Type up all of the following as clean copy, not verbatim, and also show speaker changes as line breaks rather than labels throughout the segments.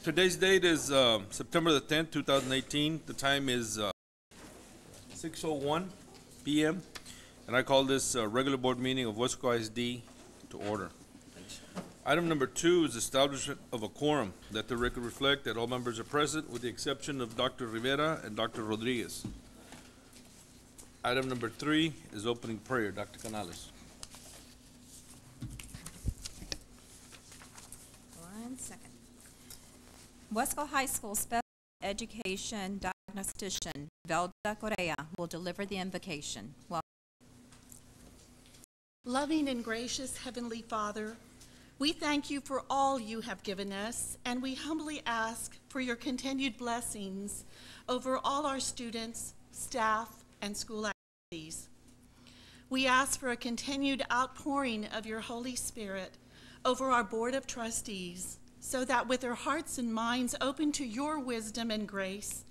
Today's date is September the 10th, 2018. The time is 6:01 p.m. And I call this regular board meeting of Weslaco ISD to order. Item number 2 is establishment of a quorum. Let the record reflect that all members are present with the exception of Dr. Rivera and Dr. Rodriguez. Item number 3 is opening prayer. Dr. Canales.
One second. Weslaco High School Special Education Diagnostician Velda Correa will deliver the invocation. Welcome.
Loving and gracious Heavenly Father, we thank you for all you have given us, and we humbly ask for your continued blessings over all our students, staff, and school activities. We ask for a continued outpouring of your Holy Spirit over our Board of Trustees, so that with their hearts and minds open to your wisdom and grace,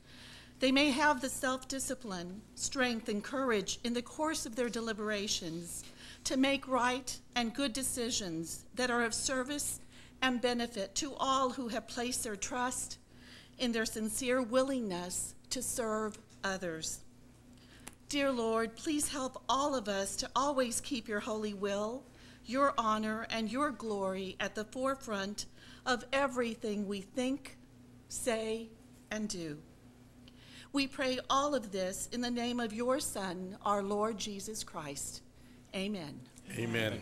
they may have the self-discipline, strength, and courage in the course of their deliberations to make right and good decisions that are of service and benefit to all who have placed their trust in their sincere willingness to serve others. Dear Lord, please help all of us to always keep your holy will, your honor, and your glory at the forefront of everything we think, say, and do. We pray all of this in the name of your Son, our Lord Jesus Christ. Amen.
Amen.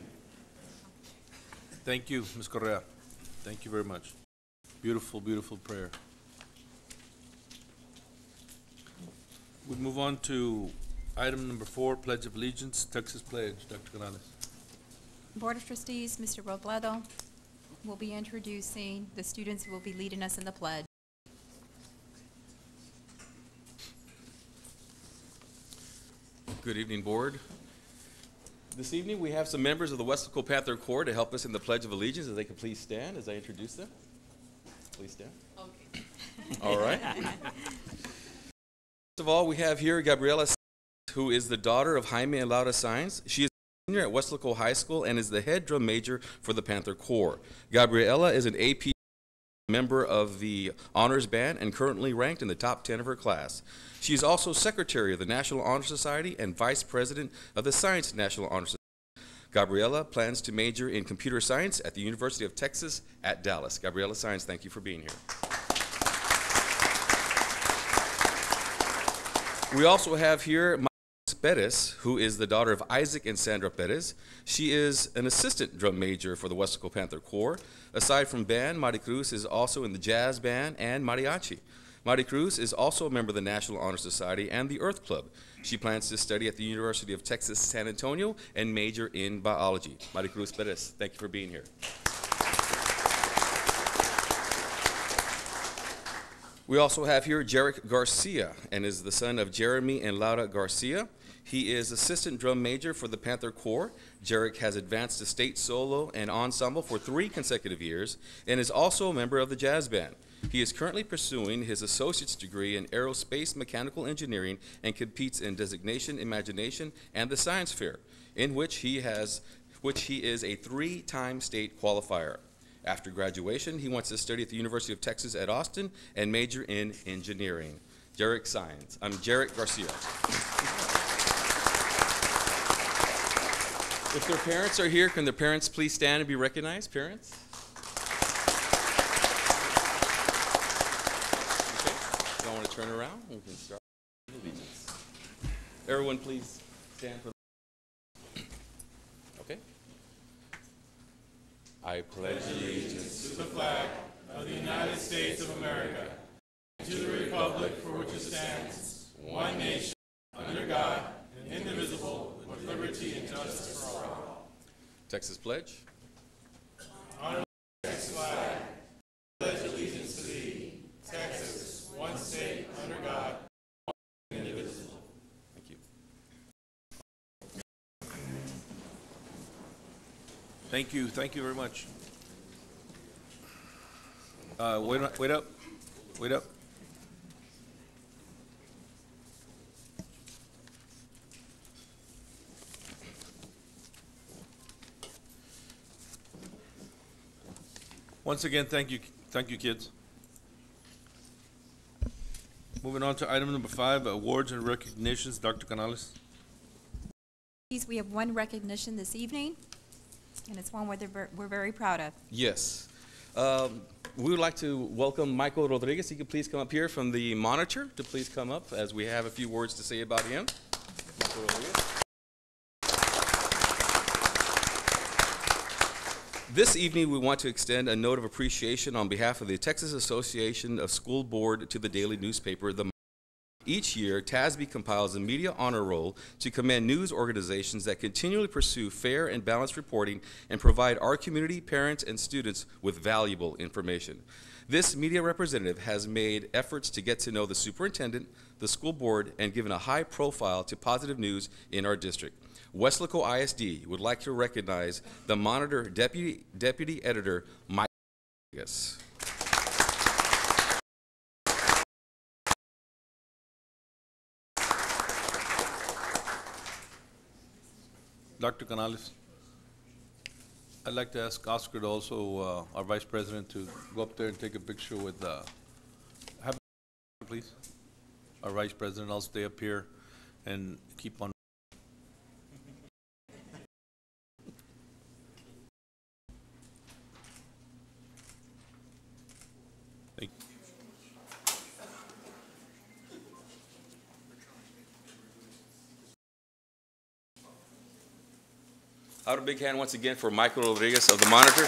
Thank you, Ms. Correa. Thank you very much. Beautiful, beautiful prayer. We move on to item number 4, Pledge of Allegiance, Texas Pledge. Dr. Canales.
Board of Trustees, Mr. Robledo will be introducing the students who will be leading us in the pledge.
Good evening, Board. This evening we have some members of the Weslaco Panther Corps to help us in the Pledge of Allegiance. If they could please stand as I introduce them. Please stand. Okay. All right. First of all, we have here Gabriela, who is the daughter of Jaime and Laura Sainz. She is a senior at Weslaco High School and is the head drum major for the Panther Corps. Gabriela is an AP member of the Honors Band and currently ranked in the top 10 of her class. She is also secretary of the National Honor Society and vice president of the Science National Honor Society. Gabriela plans to major in computer science at the University of Texas at Dallas. Gabriela Sainz, thank you for being here. We also have here Perez, who is the daughter of Isaac and Sandra Perez. She is an assistant drum major for the Weslaco Panther Corps. Aside from band, Maricruz is also in the jazz band and mariachi. Maricruz is also a member of the National Honor Society and the Earth Club. She plans to study at the University of Texas San Antonio and major in biology. Maricruz Perez, thank you for being here. We also have here Jarek Garcia, and is the son of Jeremy and Laura Garcia. He is assistant drum major for the Panther Corps. Jarek has advanced to state solo and ensemble for 3 consecutive years and is also a member of the jazz band. He is currently pursuing his associate's degree in aerospace mechanical engineering and competes in Designation, Imagination, and the Science Fair, in which he is a 3-time state qualifier. After graduation, he wants to study at the University of Texas at Austin and major in engineering. Jarek Garcia. If their parents are here, can their parents please stand and be recognized? Parents? Okay, y'all want to turn around? We can start with allegiance. Everyone please stand for okay. I pledge allegiance
to the flag of the United States of America, and to the republic for which it stands, one nation, under God, indivisible, with liberty and justice for all.
Texas pledge.
Honor the Texas flag. Pledge allegiance to thee, Texas, one state, under God, indivisible.
Thank you.
Thank you. Thank you very much. Wait up. Once again, thank you kids. Moving on to item number 5, awards and recognitions. Dr. Canales.
We have one recognition this evening, and it's one we're very proud of.
Yes. We would like to welcome Michael Rodriguez. He could please come up here from the monitor to please come up as we have a few words to say about him. Michael Rodriguez. This evening, we want to extend a note of appreciation on behalf of the Texas Association of School Board to the daily newspaper, The Monitor. Each year, TASB compiles a media honor roll to commend news organizations that continually pursue fair and balanced reporting and provide our community, parents, and students with valuable information. This media representative has made efforts to get to know the superintendent, the school board, and given a high profile to positive news in our district. Weslaco ISD would like to recognize the Monitor Deputy Editor, Mike Rodriguez.
Dr. Canales. I'd like to ask Oscar to also, our Vice President, to go up there and take a picture with, have a please. Our Vice President, I'll stay up here and keep on. Thank you.
Out a big hand once again for Michael Rodriguez of the Monitor.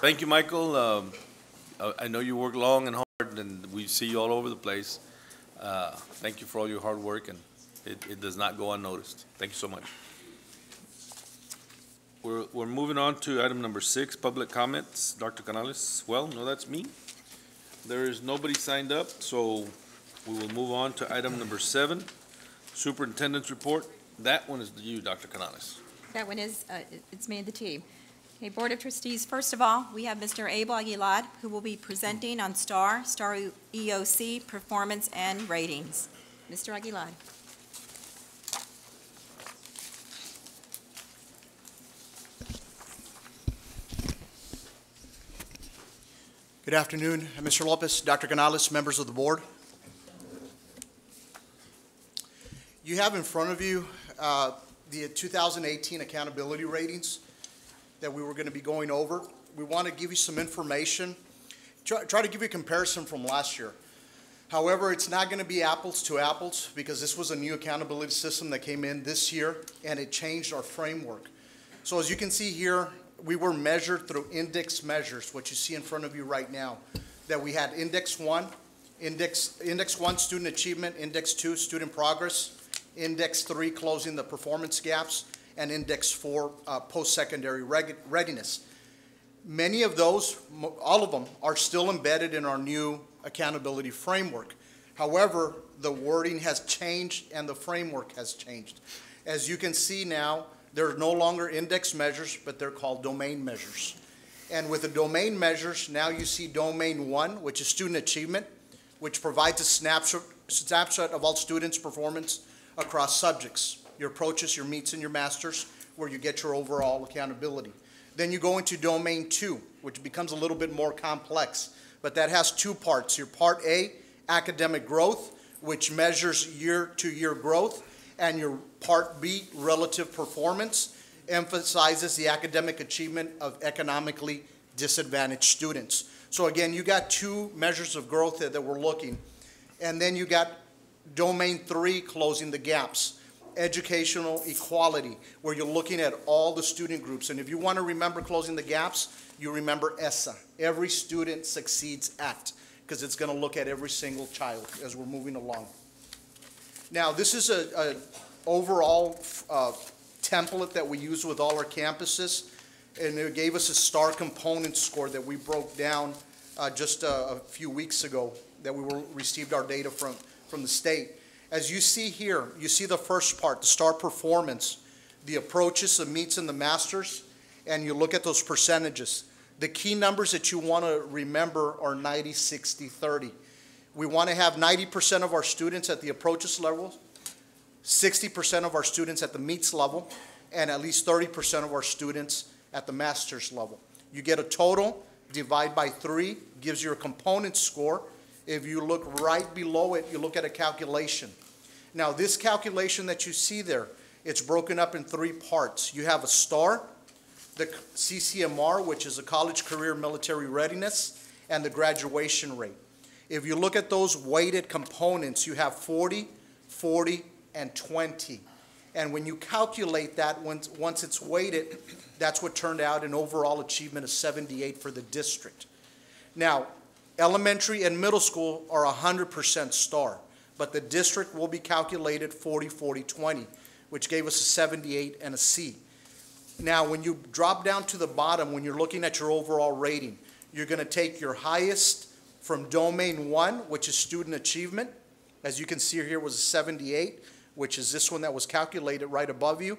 Thank you, Michael. I know you work long and hard, and we see you all over the place. Thank you for all your hard work, and it does not go unnoticed. Thank you so much. We're moving on to item number 6, public comments. Dr. Canales. Well, no, that's me. There is nobody signed up, so we will move on to item number 7. Superintendent's report. That one is to you, Dr. Canales.
That one is, it's me and the team. Okay, Board of Trustees, first of all, we have Mr. Abel Aguilar, who will be presenting on STAR EOC performance and ratings. Mr. Aguilar.
Good afternoon, Mr. Lopez, Dr. Canales, members of the board. You have in front of you the 2018 accountability ratings that we were going to be going over. We want to give you some information, try to give you a comparison from last year. However, it's not going to be apples to apples because this was a new accountability system that came in this year and it changed our framework. So as you can see here, we were measured through index measures, what you see in front of you right now, that we had index 1, index 1 student achievement, index 2 student progress, index 3 closing the performance gaps, and index 4 post-secondary readiness. Many of those, all of them, are still embedded in our new accountability framework. However, the wording has changed and the framework has changed. As you can see now, they're no longer index measures, but they're called domain measures. And with the domain measures, now you see domain 1, which is student achievement, which provides a snapshot of all students' performance across subjects, your approaches, your meets, and your masters, where you get your overall accountability. Then you go into domain 2, which becomes a little bit more complex, but that has 2 parts. Your part A, academic growth, which measures year-to-year growth, and your part B, relative performance, emphasizes the academic achievement of economically disadvantaged students. So again, you got 2 measures of growth that we're looking. And then you got domain 3, closing the gaps. Educational equality, where you're looking at all the student groups. And if you want to remember closing the gaps, you remember ESSA, Every Student Succeeds Act, because it's going to look at every single child as we're moving along. Now, this is an overall template that we use with all our campuses, and it gave us a STAR component score that we broke down just a few weeks ago that we received our data from the state. As you see here, you see the first part, the STAR performance, the approaches, the meets, and the masters, and you look at those percentages. The key numbers that you want to remember are 90, 60, 30. We want to have 90% of our students at the approaches level, 60% of our students at the meets level, and at least 30% of our students at the master's level. You get a total divide by 3, gives you a component score. If you look right below it, you look at a calculation. Now, this calculation that you see there, it's broken up in 3 parts. You have a star, the CCMR, which is a college career military readiness, and the graduation rate. If you look at those weighted components, you have 40, 40, and 20. And when you calculate that, once it's weighted, that's what turned out an overall achievement of 78 for the district. Now, elementary and middle school are 100% star, but the district will be calculated 40, 40, 20, which gave us a 78 and a C. Now, when you drop down to the bottom, when you're looking at your overall rating, you're going to take your highest from domain 1, which is student achievement. As you can see here, was a 78, which is this one that was calculated right above you.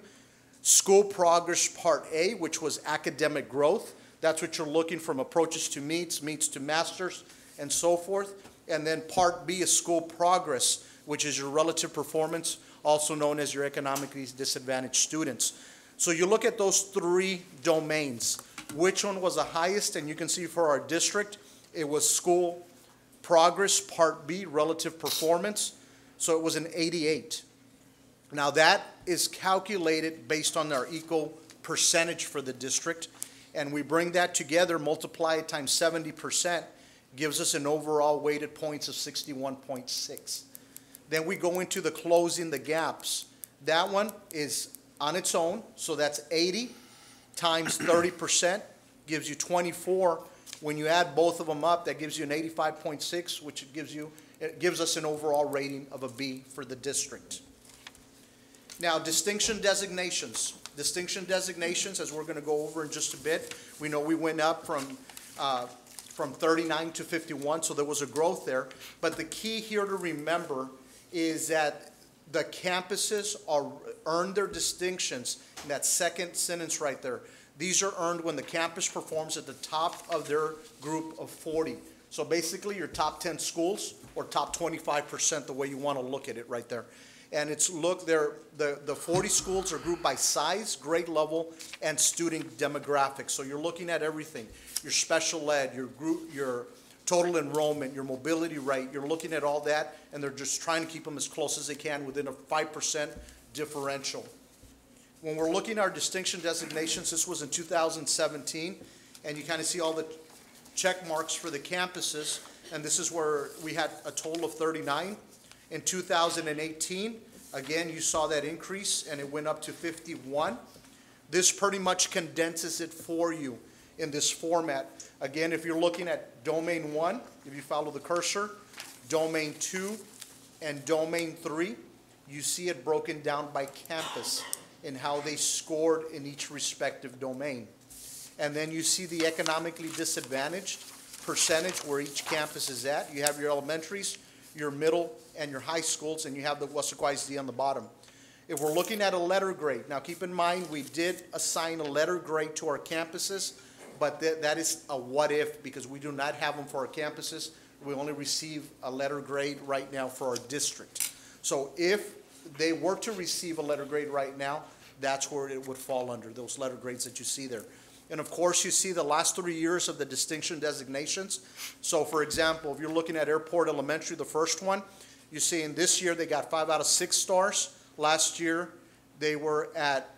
School progress part A, which was academic growth. That's what you're looking from approaches to meets, meets to masters, and so forth. And then part B is school progress, which is your relative performance, also known as your economically disadvantaged students. So you look at those 3 domains. Which one was the highest? And you can see for our district, it was school progress, part B, relative performance. So it was an 88. Now that is calculated based on our equal percentage for the district. And we bring that together, multiply it times 70%, gives us an overall weighted points of 61.6. Then we go into the closing the gaps. That one is on its own, so that's 80 times 30% gives you 24. When you add both of them up, that gives you an 85.6, which it gives us an overall rating of a B for the district. Now, distinction designations. Distinction designations, as we're going to go over in just a bit, we know we went up from 39 to 51, so there was a growth there. But the key here to remember is that the campuses earn their distinctions in that second sentence right there. These are earned when the campus performs at the top of their group of 40. So basically your top 10 schools or top 25%, the way you want to look at it right there. And it's the 40 schools are grouped by size, grade level, and student demographics. So you're looking at everything. Your special ed, your total enrollment, your mobility rate, you're looking at all that, and they're just trying to keep them as close as they can within a 5% differential. When we're looking at our distinction designations, this was in 2017, and you kind of see all the check marks for the campuses, and this is where we had a total of 39. In 2018, again, you saw that increase, and it went up to 51. This pretty much condenses it for you in this format. Again, if you're looking at domain 1, if you follow the cursor, domain 2, and domain 3, you see it broken down by campus and how they scored in each respective domain. And then you see the economically disadvantaged percentage where each campus is at. You have your elementaries, your middle, and your high schools, and you have the Weslaco ISD on the bottom. If we're looking at a letter grade, now keep in mind we did assign a letter grade to our campuses, but that is a what if, because we do not have them for our campuses. We only receive a letter grade right now for our district. So if they were to receive a letter grade right now, that's where it would fall under, those letter grades that you see there. And of course, you see the last 3 years of the distinction designations. So for example, if you're looking at Airport Elementary, the first one, you see in this year they got 5 out of 6 stars. Last year they were at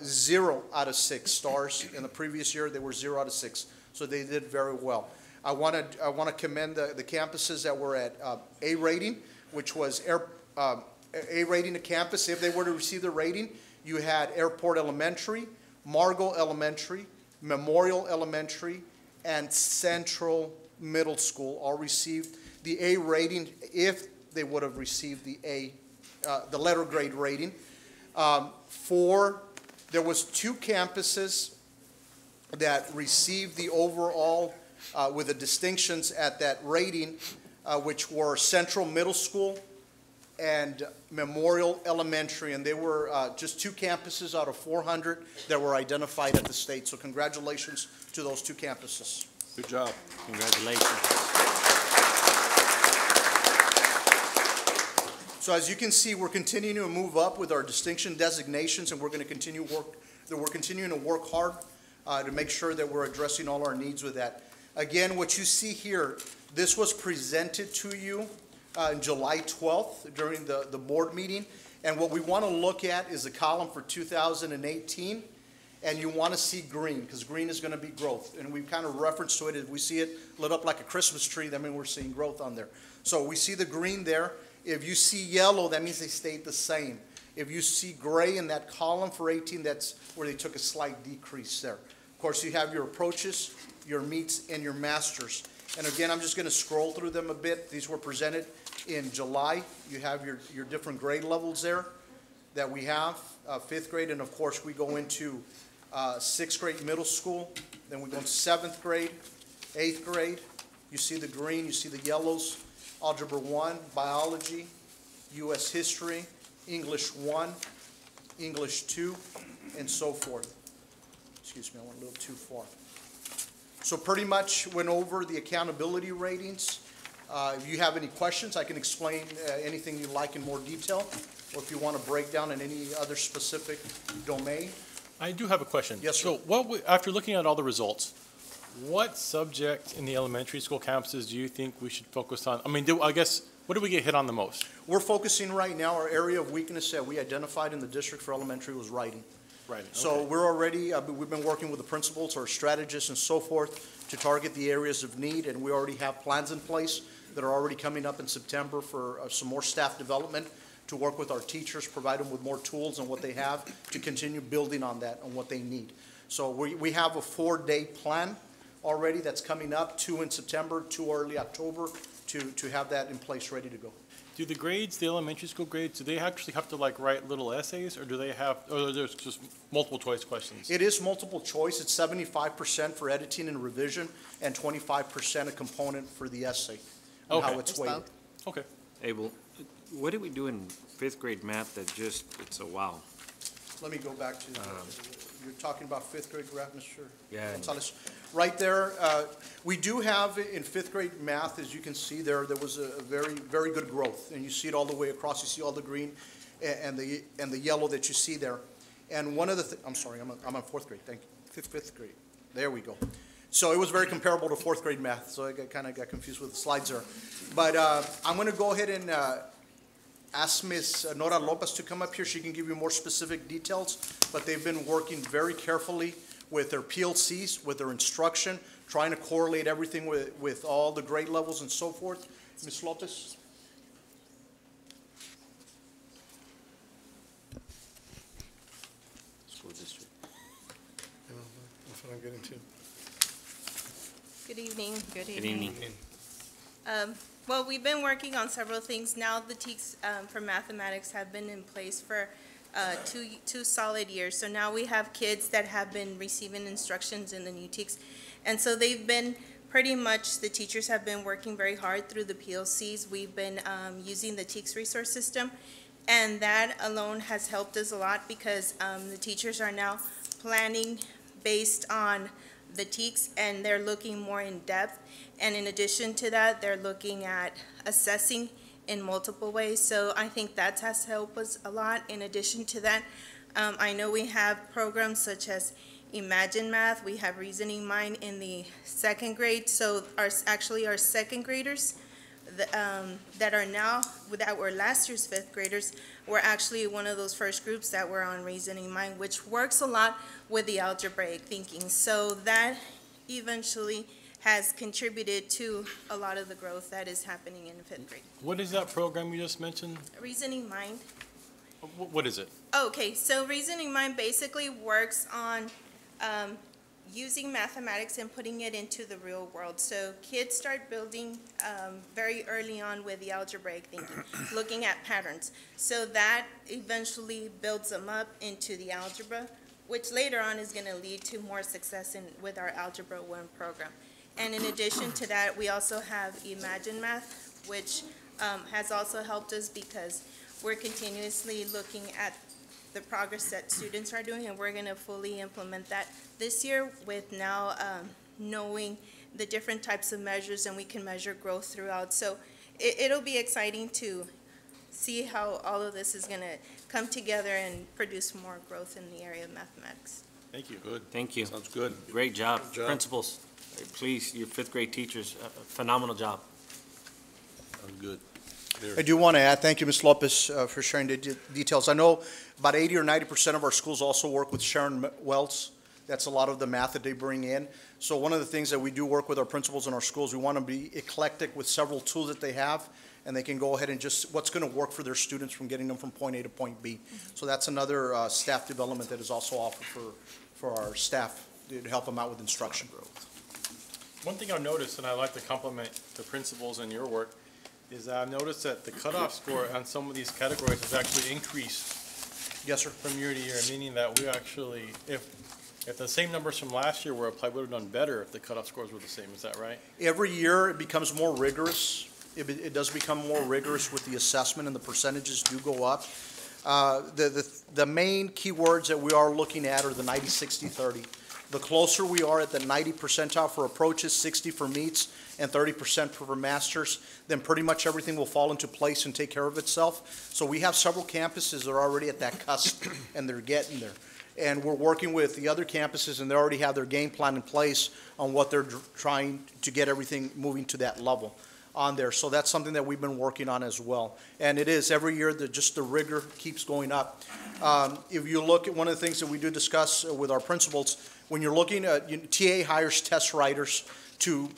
0 out of 6 stars. In the previous year they were 0 out of 6. So they did very well. I want to commend the campuses that were at A rating, which was A rating to campus. If they were to receive the rating, you had Airport Elementary, Margot Elementary, Memorial Elementary, and Central Middle School all received the A rating if they would have received the letter grade rating. There was 2 campuses that received the overall with the distinctions at that rating, which were Central Middle School and Memorial Elementary, and they were just 2 campuses out of 400 that were identified at the state. So congratulations to those 2 campuses.
Good job.
Congratulations.
So as you can see, we're continuing to move up with our distinction designations, and we're going to continue we're continuing to work hard to make sure that we're addressing all our needs with that. Again, what you see here, this was presented to you on July 12th during the board meeting. And what we want to look at is the column for 2018. And you want to see green, because green is going to be growth. And we've kind of referenced to it. If we see it lit up like a Christmas tree, that means we're seeing growth on there. So we see the green there. If you see yellow, that means they stayed the same. If you see gray in that column for 18, that's where they took a slight decrease there. Of course, you have your approaches, your meets, and your masters. And again, I'm just going to scroll through them a bit. These were presented in July. You have your different grade levels there that we have, 5th grade, and of course, we go into 6th grade middle school, then we go into 7th grade, 8th grade. You see the green, you see the yellows, Algebra 1, Biology, U.S. History, English 1, English 2, and so forth. Excuse me, I went a little too far. So pretty much went over the accountability ratings. If you have any questions, I can explain anything you like in more detail, or if you want to break down in any other specific domain.
I do have a question.
Yes, sir.
So after looking at all the results, what subject in the elementary school campuses do you think we should focus on? I mean, I guess, what do we get hit on the most?
We're focusing right now, our area of weakness that we identified in the district for elementary was writing.
Right.
So we're already, we've been working with the principals, our strategists and so forth to target the areas of need, and we already have plans in place that are already coming up in September for some more staff development to work with our teachers, provide them with more tools and what they have to continue building on that and what they need. So we have a 4-day plan already that's coming up, 2 in September, 2 early October, to have that in place, ready to go.
Do the grades, the elementary school grades, do they actually have to like write little essays, or do they have, or there's just multiple choice questions?
It is multiple choice. It's 75% for editing and revision and 25% a component for the essay. And
Okay.
how it's weighted.
Okay.
Abel, what did we do in 5th grade math that just, it's a wow?
Let me go back to, you're talking about 5th grade graph, Mr.
Yeah.
Gonzalez. Right there, we do have in 5th grade math, as you can see there was a very, very good growth. And you see it all the way across. You see all the green and the yellow that you see there. And one of the, I'm sorry, I'm on 4th grade, thank you. 5th grade. There we go. So it was very comparable to 4th grade math, so I kind of got confused with the slides there. But I'm going to go ahead and ask Ms. Nora Lopez to come up here. She can give you more specific details, but they've been working very carefully with their PLCs, with their instruction, trying to correlate everything with all the grade levels and so forth. Ms. Lopez?
School district.
That's what I'm getting to.
Good evening.
Good evening.
Well, we've been working on several things. Now the TEKS for mathematics have been in place for two solid years. So now we have kids that have been receiving instructions in the new TEKS. And so they've been pretty much, the teachers have been working very hard through the PLCs. We've been using the TEKS resource system. And that alone has helped us a lot because the teachers are now planning based on the TEKS, and they're looking more in depth. And in addition to that, they're looking at assessing in multiple ways. So I think that has helped us a lot. In addition to that, I know we have programs such as Imagine Math. We have Reasoning Mind in the 2nd grade. So our 2nd graders that are now, that were last year's 5th graders, were actually one of those first groups that were on Reasoning Mind, which works a lot with the algebraic thinking. So that eventually has contributed to a lot of the growth that is happening in 5th grade.
What is that program you just mentioned?
Reasoning Mind.
What is it?
Okay, so Reasoning Mind basically works on using mathematics and putting it into the real world. So kids start building very early on with the algebraic thinking, looking at patterns. So that eventually builds them up into the algebra, which later on is going to lead to more success with our Algebra 1 program. And in addition to that, we also have Imagine Math, which has also helped us because we're continuously looking at the progress that students are doing, and we're going to fully implement that this year with now knowing the different types of measures, and we can measure growth throughout. So it'll be exciting to see how all of this is going to come together and produce more growth in the area of mathematics.
Thank you. Good.
Thank you.
Sounds good.
Great job.
job.
Principals. Please, your fifth grade teachers, phenomenal job.
Sounds good.
I do want to add, thank you, Ms. Lopez, for sharing the details. I know about 80 or 90% of our schools also work with Sharon Wells. That's a lot of the math that they bring in. So one of the things that we do work with our principals in our schools, we want to be eclectic with several tools that they have, and they can go ahead and just, what's going to work for their students from getting them from point A to point B. So that's another staff development that is also offered for our staff to help them out with instruction.
One thing I've noticed, and I like to compliment the principals in your work, is that I've noticed that the cutoff score on some of these categories has actually increased.
Yes, sir.
From year to year, meaning that we actually, if the same numbers from last year were applied, we would have done better if the cutoff scores were the same. Is that right?
Every year, it becomes more rigorous. It does become more rigorous with the assessment, and the percentages do go up. The main keywords that we are looking at are the 90, 60, 30. The closer we are at the 90 percentile for approaches, 60 for meets, and 30% for masters, then pretty much everything will fall into place and take care of itself. So we have several campuses that are already at that cusp, and they're getting there. And we're working with the other campuses, and they already have their game plan in place on what they're trying to get everything moving to that level on there. So that's something that we've been working on as well. And it is, every year, just the rigor keeps going up. If you look at one of the things that we do discuss with our principals, when you're looking at, TA hires test writers to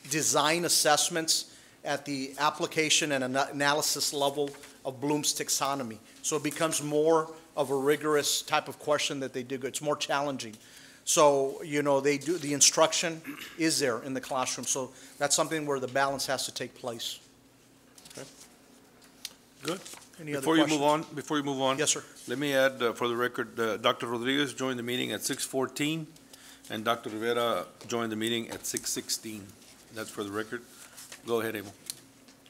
design assessments at the application and analysis level of Bloom's taxonomy. So it becomes more of a rigorous type of question that they do. It's more challenging. So, they do, the instruction is there in the classroom. So that's something where the balance has to take place.
Okay. Good.
Any other
Before you move on.
Yes, sir.
Let me add, for the record, Dr. Rodriguez joined the meeting at 6:14, and Dr. Rivera joined the meeting at 6:16. That's for the record. Go ahead, Abel.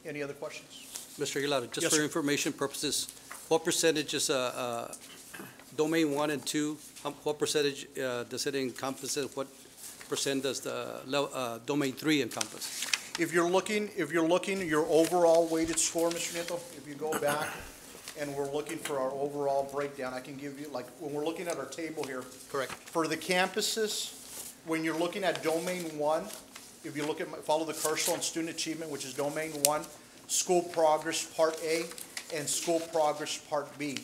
Any other questions?
Mr. Aguilar, just
Yes,
for
sir.
information purposes, what percentage is domain 1 and 2? What percentage does it encompass? What percent does the domain 3 encompass?
If you're looking at your overall weighted score, Mr. Nieto, if you go back and we're looking for our overall breakdown, I can give you, like, when we're looking at our table here.
Correct.
For the campuses, when you're looking at domain 1, if you look at, follow the cursor on student achievement, which is domain 1, school progress part A, and school progress part B.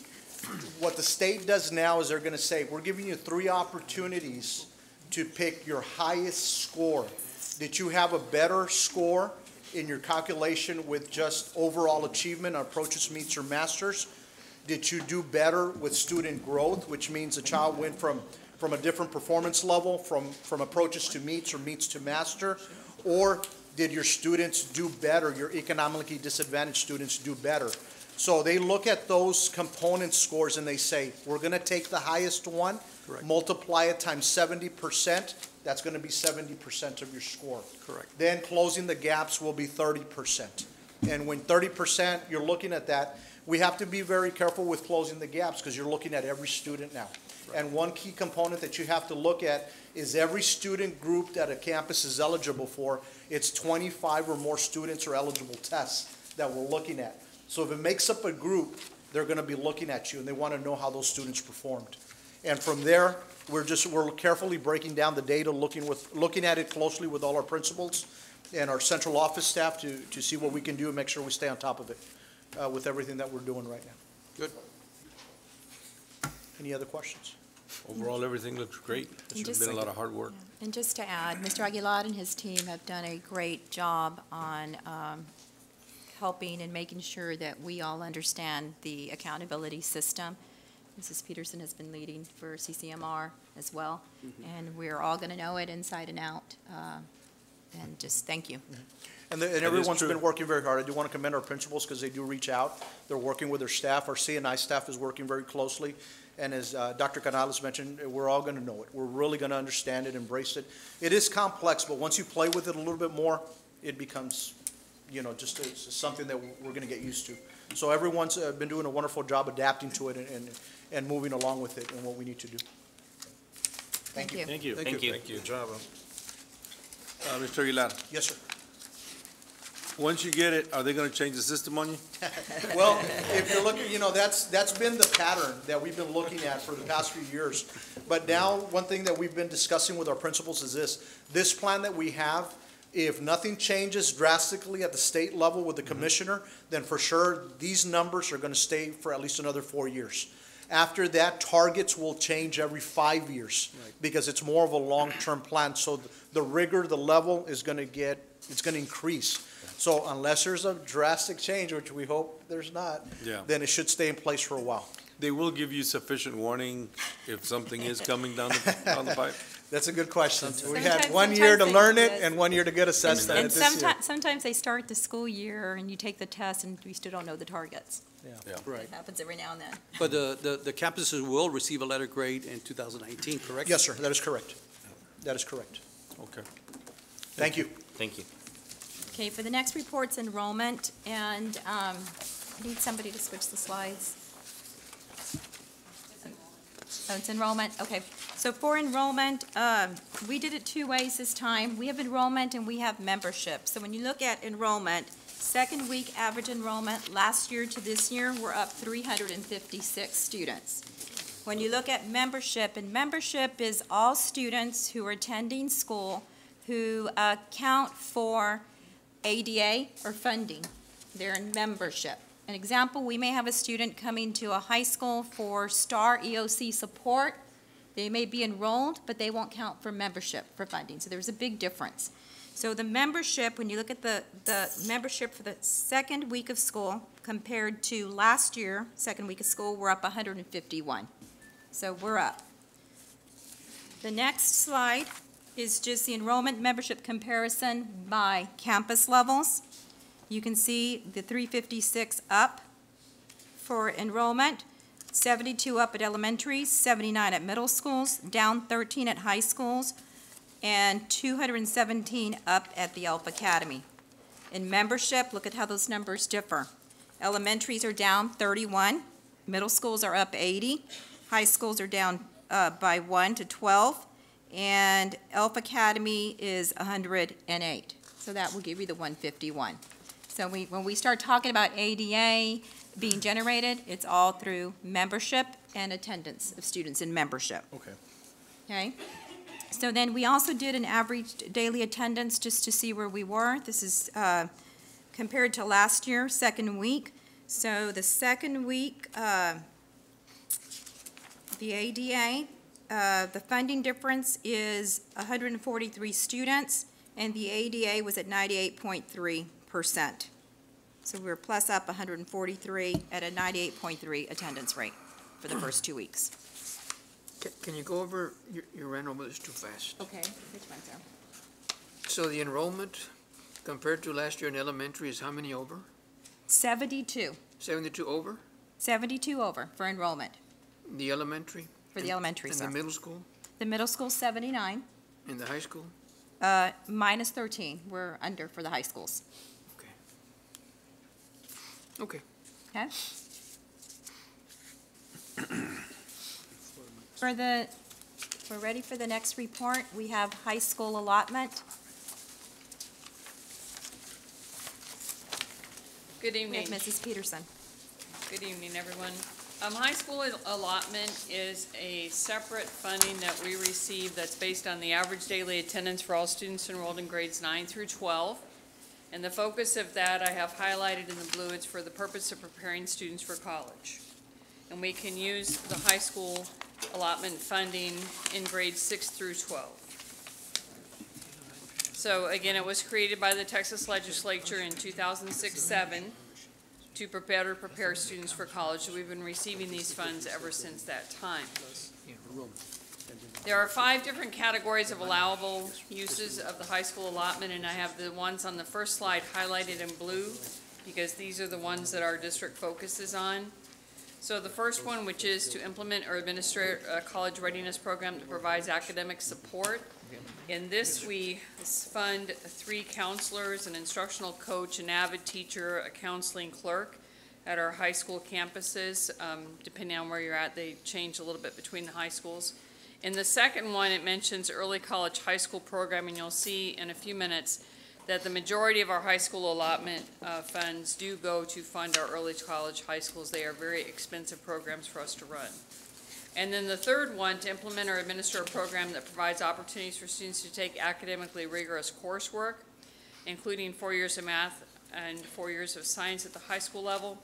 What the state does now is they're going to say, we're giving you 3 opportunities to pick your highest score. Did you have a better score in your calculation with just overall achievement, approaches, meets, or masters? Did you do better with student growth, which means a child went from a different performance level, from approaches to meets or meets to master? Or did your students do better, your economically disadvantaged students do better? So they look at those component scores and they say, we're going to take the highest one,
Correct.
multiply it times 70%, that's going to be 70% of your score.
Correct.
Then closing the gaps will be 30%. And when 30%, you're looking at that, we have to be very careful with closing the gaps because you're looking at every student now. Right. And one key component that you have to look at is every student group that a campus is eligible for, it's 25 or more students or eligible tests that we're looking at. So if it makes up a group, they're going to be looking at you and they want to know how those students performed. And from there, we're carefully breaking down the data, looking at it closely with all our principals and our central office staff to see what we can do and make sure we stay on top of it with everything that we're doing right now.
Good.
Any other questions?
Overall, everything looks great. It's been a lot of hard work.
And just to add, Mr. Aguilar and his team have done a great job on helping and making sure that we all understand the accountability system. Mrs. Peterson has been leading for CCMR as well, and we're all going to know it inside and out. And just thank you.
And everyone's been working very hard. I do want to commend our principals because they do reach out. They're working with their staff. Our CNI staff is working very closely. And as Dr. Canales mentioned, we're all going to know it. We're really going to understand it, embrace it. It is complex, but once you play with it a little bit more, it becomes, just something that we're going to get used to. So everyone's been doing a wonderful job adapting to it and moving along with it and what we need to do.
Thank you.
Thank you.
Thank you.
Mr. Aguilar.
Yes, sir.
Once you get it, are they gonna change the system on you?
Well, if you're looking, that's been the pattern that we've been looking at for the past few years. But now, one thing that we've been discussing with our principals is this plan that we have, if nothing changes drastically at the state level with the commissioner, then for sure, these numbers are gonna stay for at least another 4 years. After that, targets will change every 5 years, because it's more of a long-term plan. So the rigor, the level is gonna increase. So unless there's a drastic change, which we hope there's not,
Yeah.
then it should stay in place for a while.
They will give you sufficient warning if something is coming down the pipe?
That's a good question. We had
Sometimes-
1 year to
sometimes
learn
they-
it and 1 year to get assessed at
And
it this year.
sometimes they start the school year and you take the test and we still don't know the targets.
Right.
It happens every now and then.
But the campuses will receive a letter grade in 2019, correct?
Yes, sir, that is correct. That is correct.
Okay.
Thank you.
Thank you.
Okay, for the next report's enrollment, and I need somebody to switch the slides. Oh, it's enrollment, okay. So for enrollment, we did it 2 ways this time. We have enrollment and we have membership. So when you look at enrollment, second week average enrollment, last year to this year, we're up 356 students. When you look at membership, and membership is all students who are attending school who count for ADA or funding. They're in membership. An example, we may have a student coming to a high school for STAR EOC support. They may be enrolled, but they won't count for membership for funding. So there's a big difference. So the membership, when you look at the membership for the second week of school compared to last year, second week of school, we're up 151. So we're up. The next slide is just the enrollment membership comparison by campus levels. You can see the 356 up for enrollment, 72 up at elementary, 79 at middle schools, down 13 at high schools, and 217 up at the Elf Academy. In membership, look at how those numbers differ. Elementaries are down 31, middle schools are up 80, high schools are down by 1 to 12, and Elf Academy is 108. So that will give you the 151. So when we start talking about ADA being generated, it's all through membership and attendance of students in membership.
Okay.
Okay? So then we also did an average daily attendance just to see where we were. This is compared to last year, second week. So the second week, the ADA, the funding difference is 143 students, and the ADA was at 98.3%. So we're plus up 143 at a 98.3 attendance rate for the first 2 weeks.
Can you go over your enrollment is too fast?
Okay, which one's there?
So the enrollment compared to last year in elementary is how many over?
72.
72 over?
72 over for enrollment
The elementary?
for the elementary,
And
sir.
the middle school?
The middle school, 79,
And the high school?
minus 13. We're under for the high schools.
Okay.
Okay? We're ready for the next report. We have high school allotment.
Good
We have
evening.
Mrs. Peterson.
Good evening, everyone. High school allotment is a separate funding that we receive that's based on the average daily attendance for all students enrolled in grades 9 through 12. And the focus of that I have highlighted in the blue. It's for the purpose of preparing students for college. And we can use the high school allotment funding in grades 6 through 12. So again, it was created by the Texas Legislature in 2006-07 to prepare students for college. So we've been receiving these funds ever since that time. There are 5 different categories of allowable uses of the high school allotment, and I have the ones on the first slide highlighted in blue because these are the ones that our district focuses on. So the first one, which is to implement or administer a college readiness program that provides academic support. In this, we fund 3 counselors, an instructional coach, an avid teacher, a counseling clerk at our high school campuses. Depending on where you're at, they change a little bit between the high schools. In the second one, it mentions early college high school program, and you'll see in a few minutes that the majority of our high school allotment funds do go to fund our early college high schools. They are very expensive programs for us to run. And then the third one, to implement or administer a program that provides opportunities for students to take academically rigorous coursework, including 4 years of math and 4 years of science at the high school level.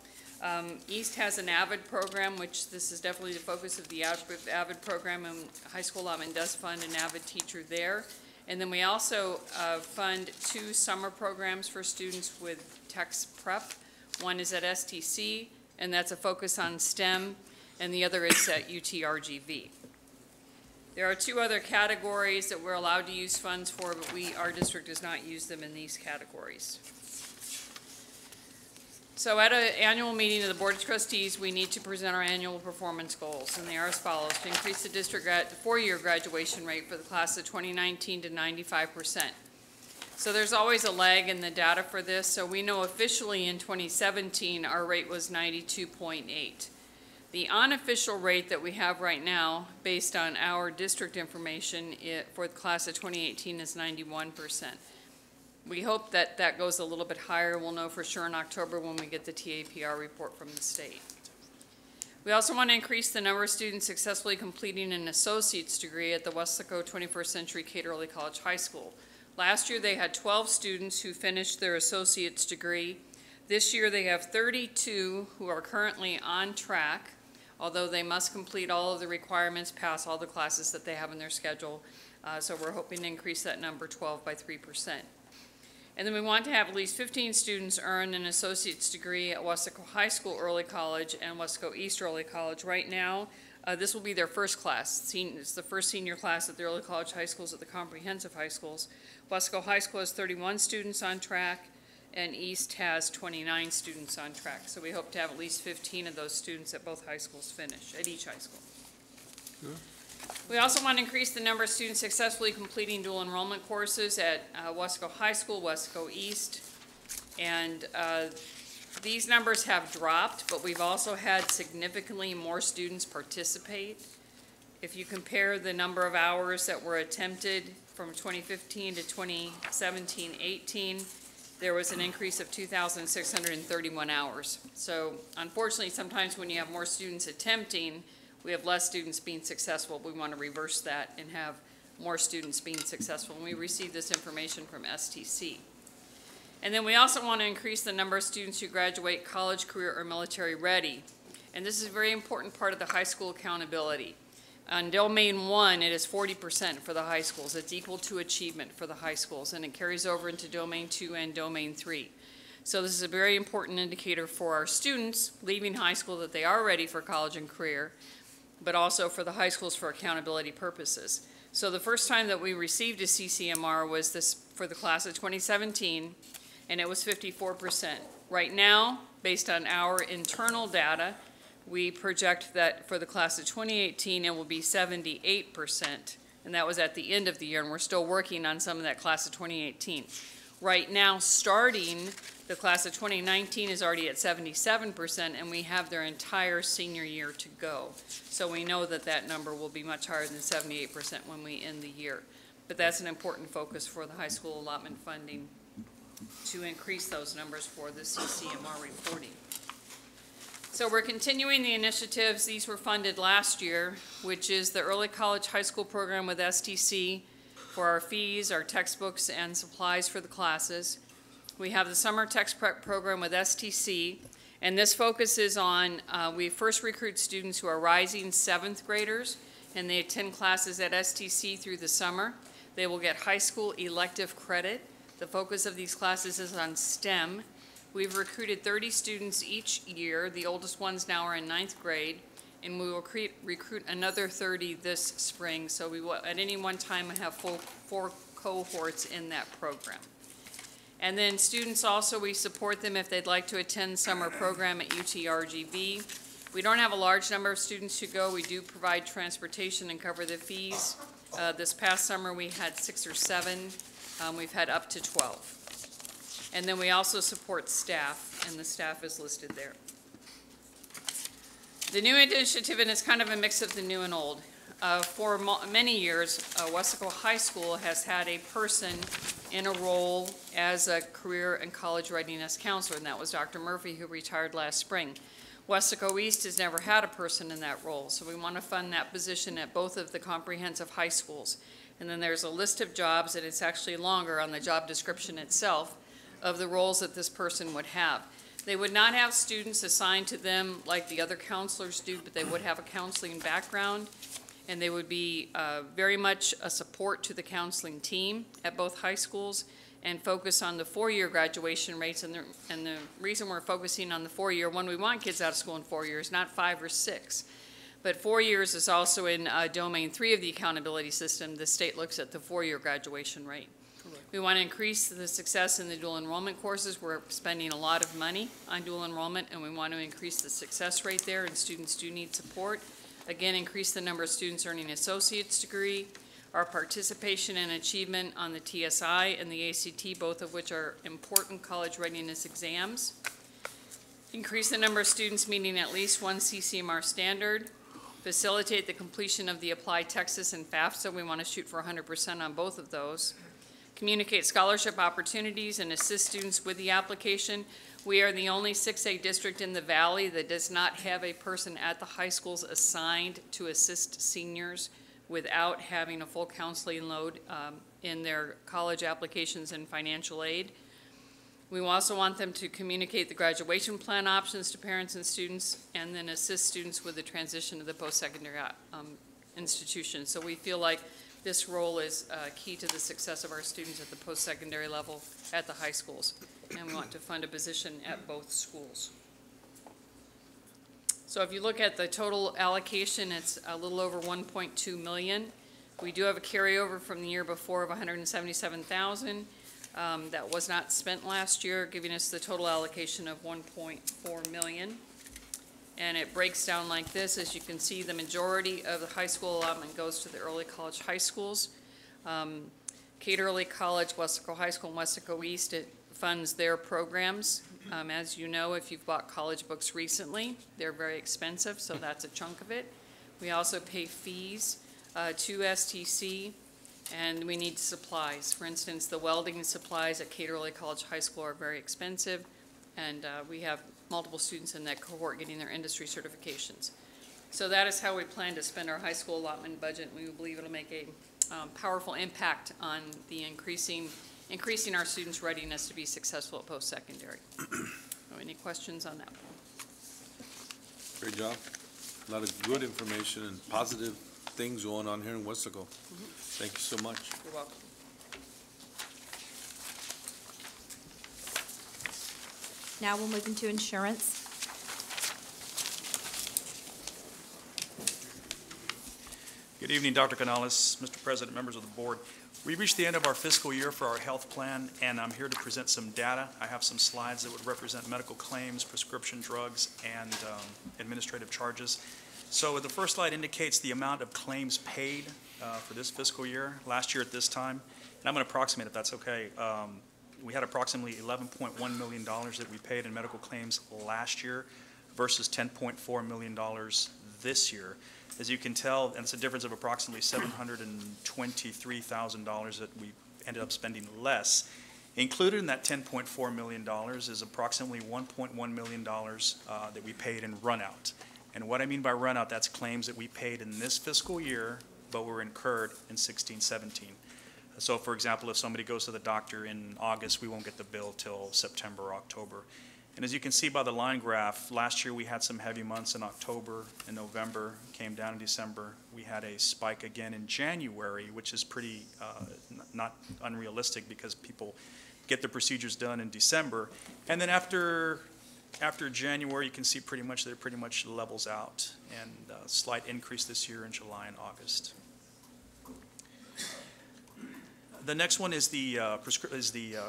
East has an AVID program, which this is definitely the focus of the AVID program, and high school allotment does fund an AVID teacher there. And then we also fund 2 summer programs for students with text prep. One is at STC, and that's a focus on STEM, and the other is at UTRGV. There are 2 other categories that we're allowed to use funds for, but our district does not use them in these categories. So at an annual meeting of the Board of Trustees, we need to present our annual performance goals, and they are as follows: to increase the district 4-year graduation rate for the class of 2019 to 95%. So there's always a lag in the data for this, so we know officially in 2017 our rate was 92.8. The unofficial rate that we have right now, based on our district information for the class of 2018, is 91%. We hope that that goes a little bit higher. We'll know for sure in October when we get the TAPR report from the state. We also want to increase the number of students successfully completing an associate's degree at the Weslaco 21st Century Cater Early College High School. Last year they had 12 students who finished their associate's degree. This year they have 32 who are currently on track, although they must complete all of the requirements, pass all the classes that they have in their schedule. So we're hoping to increase that number 12 by 3%. And then we want to have at least 15 students earn an associate's degree at Weslaco High School Early College and Weslaco East Early College. Right now, this will be their first class. It's the first senior class at the early college high schools, at the comprehensive high schools. Weslaco High School has 31 students on track, and East has 29 students on track. So we hope to have at least 15 of those students at both high schools finish, at each high school. Good. We also want to increase the number of students successfully completing dual enrollment courses at Weslaco High School, Weslaco East. And these numbers have dropped, but we've also had significantly more students participate. If you compare the number of hours that were attempted from 2015 to 2017-18, there was an increase of 2,631 hours. So unfortunately, sometimes when you have more students attempting, we have less students being successful. We want to reverse that and have more students being successful. And we received this information from STC. And then we also want to increase the number of students who graduate college, career, or military ready. And this is a very important part of the high school accountability. On Domain 1, it is 40% for the high schools. It's equal to achievement for the high schools, and it carries over into Domain 2 and Domain 3. So this is a very important indicator for our students leaving high school that they are ready for college and career, but also for the high schools for accountability purposes. So the first time that we received a CCMR was this for the class of 2017, and it was 54%. Right now, based on our internal data, we project that for the class of 2018, it will be 78%, and that was at the end of the year, and we're still working on some of that class of 2018. Right now, starting, the class of 2019 is already at 77%, and we have their entire senior year to go. So we know that that number will be much higher than 78% when we end the year. But that's an important focus for the high school allotment funding, to increase those numbers for the CCMR reporting. So we're continuing the initiatives. These were funded last year, which is the early college high school program with STC for our fees, our textbooks, and supplies for the classes. We have the summer text prep program with STC, and this focuses on, we first recruit students who are rising 7th graders, and they attend classes at STC through the summer. They will get high school elective credit. The focus of these classes is on STEM. We've recruited 30 students each year. The oldest ones now are in 9th grade, and we will recruit another 30 this spring. So we will, at any one time, have 4 cohorts in that program. And then students also, we support them if they'd like to attend summer program at UTRGV. We don't have a large number of students who go. We do provide transportation and cover the fees. This past summer, we had 6 or 7. We've had up to 12. And then we also support staff, and the staff is listed there. The new initiative, and it's kind of a mix of the new and old. For many years, Weslaco High School has had a person in a role as a career and college readiness counselor, and that was Dr. Murphy, who retired last spring. Weslaco East has never had a person in that role, so we want to fund that position at both of the comprehensive high schools. And then there's a list of jobs, and it's actually longer on the job description itself, of the roles that this person would have. They would not have students assigned to them like the other counselors do, but they would have a counseling background, and they would be very much a support to the counseling team at both high schools, and focus on the 4-year graduation rates. And the reason we're focusing on the 4-year, one, we want kids out of school in 4 years, not 5 or 6. But 4 years is also in domain 3 of the accountability system. The state looks at the 4-year graduation rate. Correct. We want to increase the success in the dual enrollment courses. We're spending a lot of money on dual enrollment, and we want to increase the success rate there, and students do need support. Again, increase the number of students earning an associate's degree. Our participation and achievement on the TSI and the ACT, both of which are important college readiness exams. Increase the number of students meeting at least one CCMR standard. Facilitate the completion of the Applied Texas and FAFSA. We want to shoot for 100% on both of those. Communicate scholarship opportunities and assist students with the application. We are the only 6A district in the Valley that does not have a person at the high schools assigned to assist seniors without having a full counseling load in their college applications and financial aid. We also want them to communicate the graduation plan options to parents and students, and then assist students with the transition to the post-secondary institution. So we feel like this role is key to the success of our students at the post-secondary level at the high schools, and we want to fund a position at both schools. So if you look at the total allocation, it's a little over 1.2 million. We do have a carryover from the year before of 177,000. That was not spent last year, giving us the total allocation of 1.4 million. And it breaks down like this. As you can see, the majority of the high school allotment goes to the early college high schools. Cater Early College, Weslaco High School, and Weslaco East, it funds their programs. As you know, if you've bought college books recently, they're very expensive, so that's a chunk of it. We also pay fees to STC, and we need supplies. For instance, the welding supplies at Cater Early College High School are very expensive, and we have multiple students in that cohort getting their industry certifications. So that is how we plan to spend our high school allotment budget. We believe it'll make a powerful impact on the increasing our students' readiness to be successful at post-secondary. Any questions on that one?
Great job. A lot of good information and positive things going on here in Weslaco. Thank you so much.
You're welcome.
Now we'll move into insurance.
Good evening, Dr. Canales, Mr. President, members of the board. We reached the end of our fiscal year for our health plan, and I'm here to present some data. I have some slides that would represent medical claims, prescription drugs, and administrative charges. So the first slide indicates the amount of claims paid for this fiscal year. Last year at this time, and I'm going to approximate if that's okay, we had approximately $11.1 million that we paid in medical claims last year versus $10.4 million this year. As you can tell, and it's a difference of approximately $723,000 that we ended up spending less. Included in that $10.4 million is approximately $1.1 million that we paid in runout. And what I mean by runout, that's claims that we paid in this fiscal year, but were incurred in 16-17. So for example, if somebody goes to the doctor in August, we won't get the bill till September or October. And as you can see by the line graph, last year we had some heavy months in October and November, came down in December. We had a spike again in January, which is pretty not unrealistic because people get the procedures done in December. And then after January, you can see pretty much levels out, and a slight increase this year in July and August. The next one is the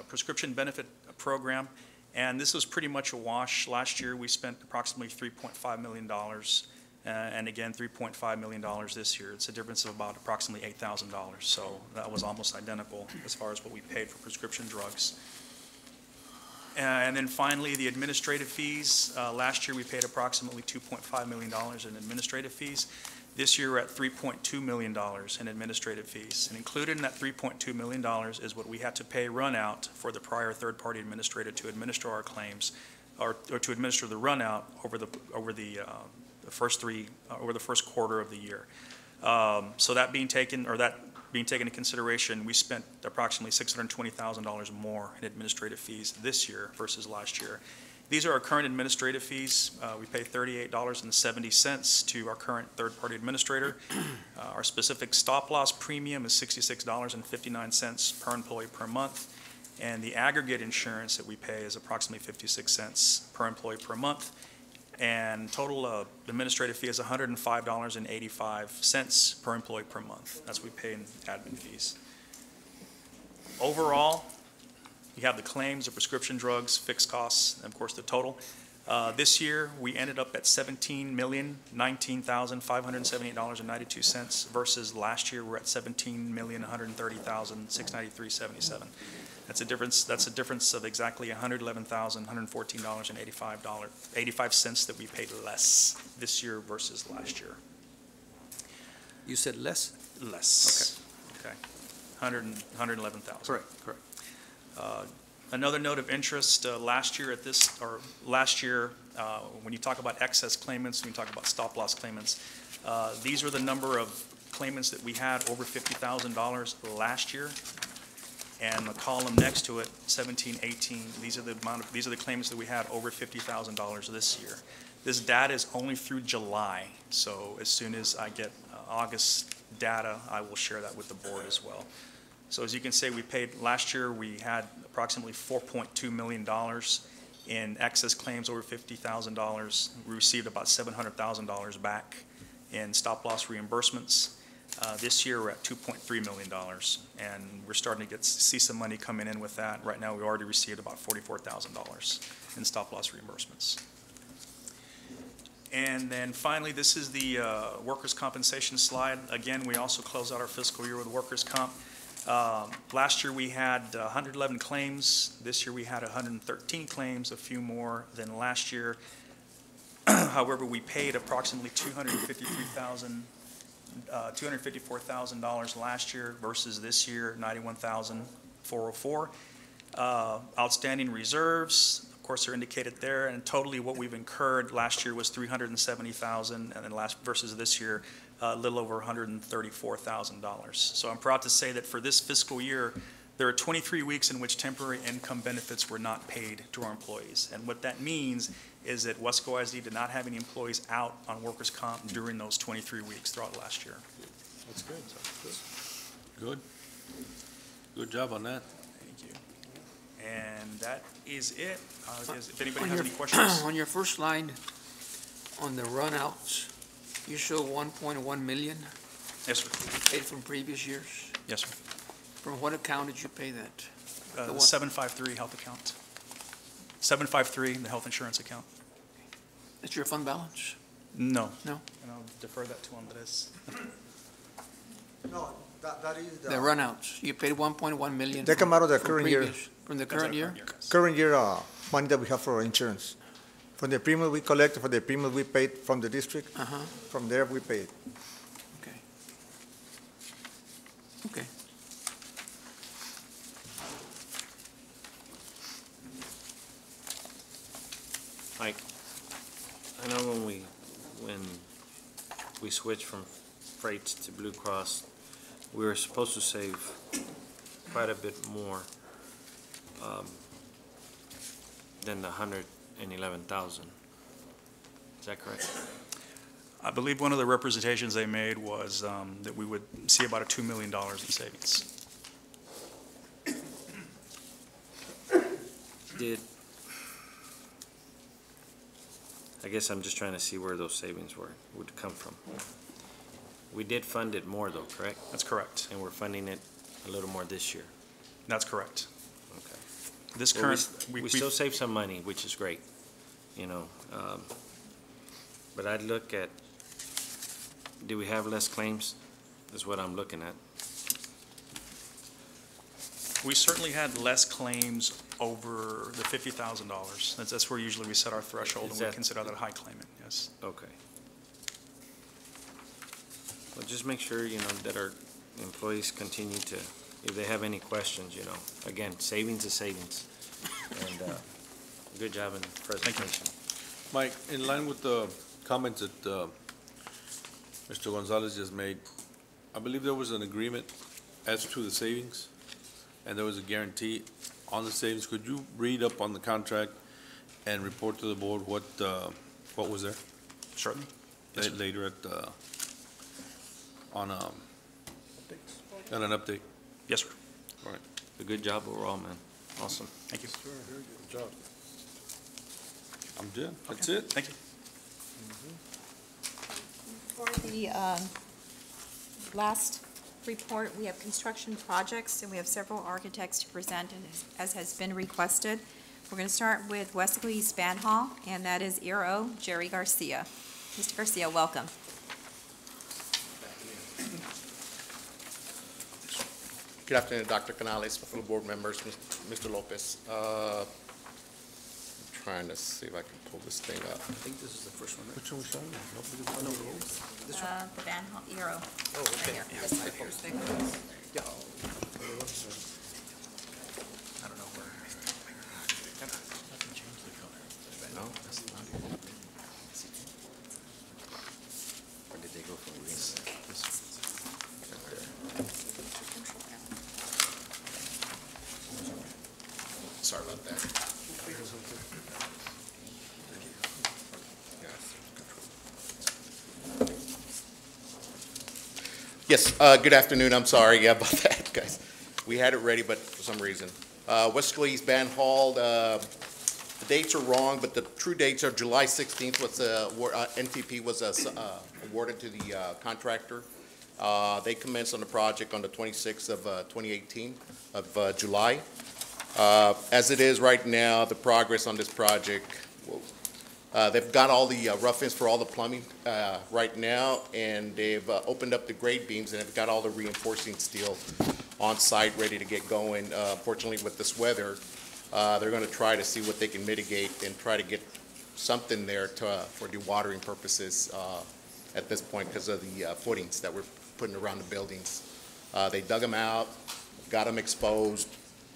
prescription benefit program. And this was pretty much a wash. Last year, we spent approximately $3.5 million, and again, $3.5 million this year. It's a difference of about approximately $8,000. So that was almost identical as far as what we paid for prescription drugs. And then finally, the administrative fees. Last year, we paid approximately $2.5 million in administrative fees. This year, we're at $3.2 million in administrative fees. And included in that $3.2 million is what we had to pay run out for the prior third-party administrator to administer our claims, or to administer the run out over the first quarter of the year. So that being taken into consideration, we spent approximately $620,000 more in administrative fees this year versus last year. These are our current administrative fees. We pay $38.70 to our current third-party administrator. Our specific stop-loss premium is $66.59 per employee per month, and the aggregate insurance that we pay is approximately 56 cents per employee per month. And total administrative fee is $105.85 per employee per month. That's what we pay in admin fees. Overall, you have the claims, the prescription drugs, fixed costs, and of course the total. This year, we ended up at $17,019,578.92 versus last year we're at $17,130,693.77. That's a difference of exactly $111,114.85 that we paid less this year versus last year.
You said less?
Less. Okay. 111,000.
Correct.
Another note of interest, last year when you talk about excess claimants, when you talk about stop-loss claimants, these are the number of claimants that we had over $50,000 last year. And the column next to it, 17, 18, these are the claimants that we had over $50,000 this year. This data is only through July, so as soon as I get August data, I will share that with the board as well. So as you can see, last year we had approximately $4.2 million in excess claims over $50,000. We received about $700,000 back in stop-loss reimbursements. This year we're at $2.3 million, and we're starting to see some money coming in with that. Right now we already received about $44,000 in stop-loss reimbursements. And then finally, this is the workers' compensation slide. Again, we also close out our fiscal year with workers' comp. Last year we had 111 claims. This year we had 113 claims, a few more than last year. However, we paid approximately $254,000 last year versus this year, $91,404. Outstanding reserves, of course, are indicated there, and totally what we've incurred last year was $370,000, and then versus this year, a little over $134,000. So I'm proud to say that for this fiscal year, there are 23 weeks in which temporary income benefits were not paid to our employees. And what that means is that Weslaco ISD did not have any employees out on workers' comp during those 23 weeks throughout last year.
That's good. Good. Good job on that.
Thank you. And that is it. If anybody has any questions.
On your first line, on the runouts, you show 1.1 million?
Yes, sir.
Paid from previous years?
Yes, sir.
From what account did you pay that?
The 753 health account. 753, the health insurance account.
That's your fund balance?
No.
No?
And I'll defer that to Andres.
No, that is
The runouts, you paid 1.1 million?
They come out of the
from
current year.
previous- From the current year?
current year money that we have for insurance. From the premium we collected, for the premium we paid from the district, from there we paid.
Okay. Okay.
Mike, I know when we switched from freights to Blue Cross, we were supposed to save quite a bit more than the 111,000. Is that correct?
I believe one of the representations they made was that we would see about a $2 million in savings.
I guess I'm just trying to see where those savings would come from. We did fund it more though, correct?
That's correct.
And we're funding it a little more this year.
That's correct.
Okay.
This
Well,
current,
we still save some money, which is great, you know. But I'd look at, do we have less claims? Is what I'm looking at.
we certainly had less claims over the $50,000. That's where usually we set our threshold and we consider that a high claimant, yes.
Okay. Well, just make sure, that our employees continue to, if they have any questions, again, savings is savings. And, good job in the presentation.
Mike, in line with the comments that Mr. Gonzalez just made, I believe there was an agreement as to the savings, and there was a guarantee on the savings. Could you read up on the contract and report to the board what was there?
Certainly. Yes, sir.
Later on an update.
Yes, sir.
All right.
A good job overall, man. Awesome.
Thank you.
Sure, very good job. I'm done. That's it.
Thank you.
For the last report, we have construction projects, and we have several architects to present, as has been requested. We're going to start with Weslaco East Band Hall, and that is ERO Jerry Garcia. Mr. Garcia, welcome.
Good afternoon, Dr. Canales, fellow board members, Mr. Lopez. I'm trying to see if I can pull this thing up.
I think this is the first one, right?
Which one we started?
This one?
The Band Hall, ERO.
Oh, okay.
Right here. This one.
Yeah.
I don't know where. No, that's not it.
Or did they go from green?
Sorry about that. Yes, good afternoon. I'm sorry about that, guys. We had it ready, but for some reason. Weslaco East Band Hall, the dates are wrong, but the true dates are July 16th was NTP was awarded to the contractor. They commenced on the project on the 26th of 2018 of July. As it is right now, the progress on this project, they've got all the rough-ins for all the plumbing right now, and they've opened up the grade beams, and they've got all the reinforcing steel on site ready to get going. Fortunately, with this weather, they're going to try to see what they can mitigate and try to get something there for dewatering purposes at this point because of the footings that we're putting around the buildings. They dug them out, got them exposed.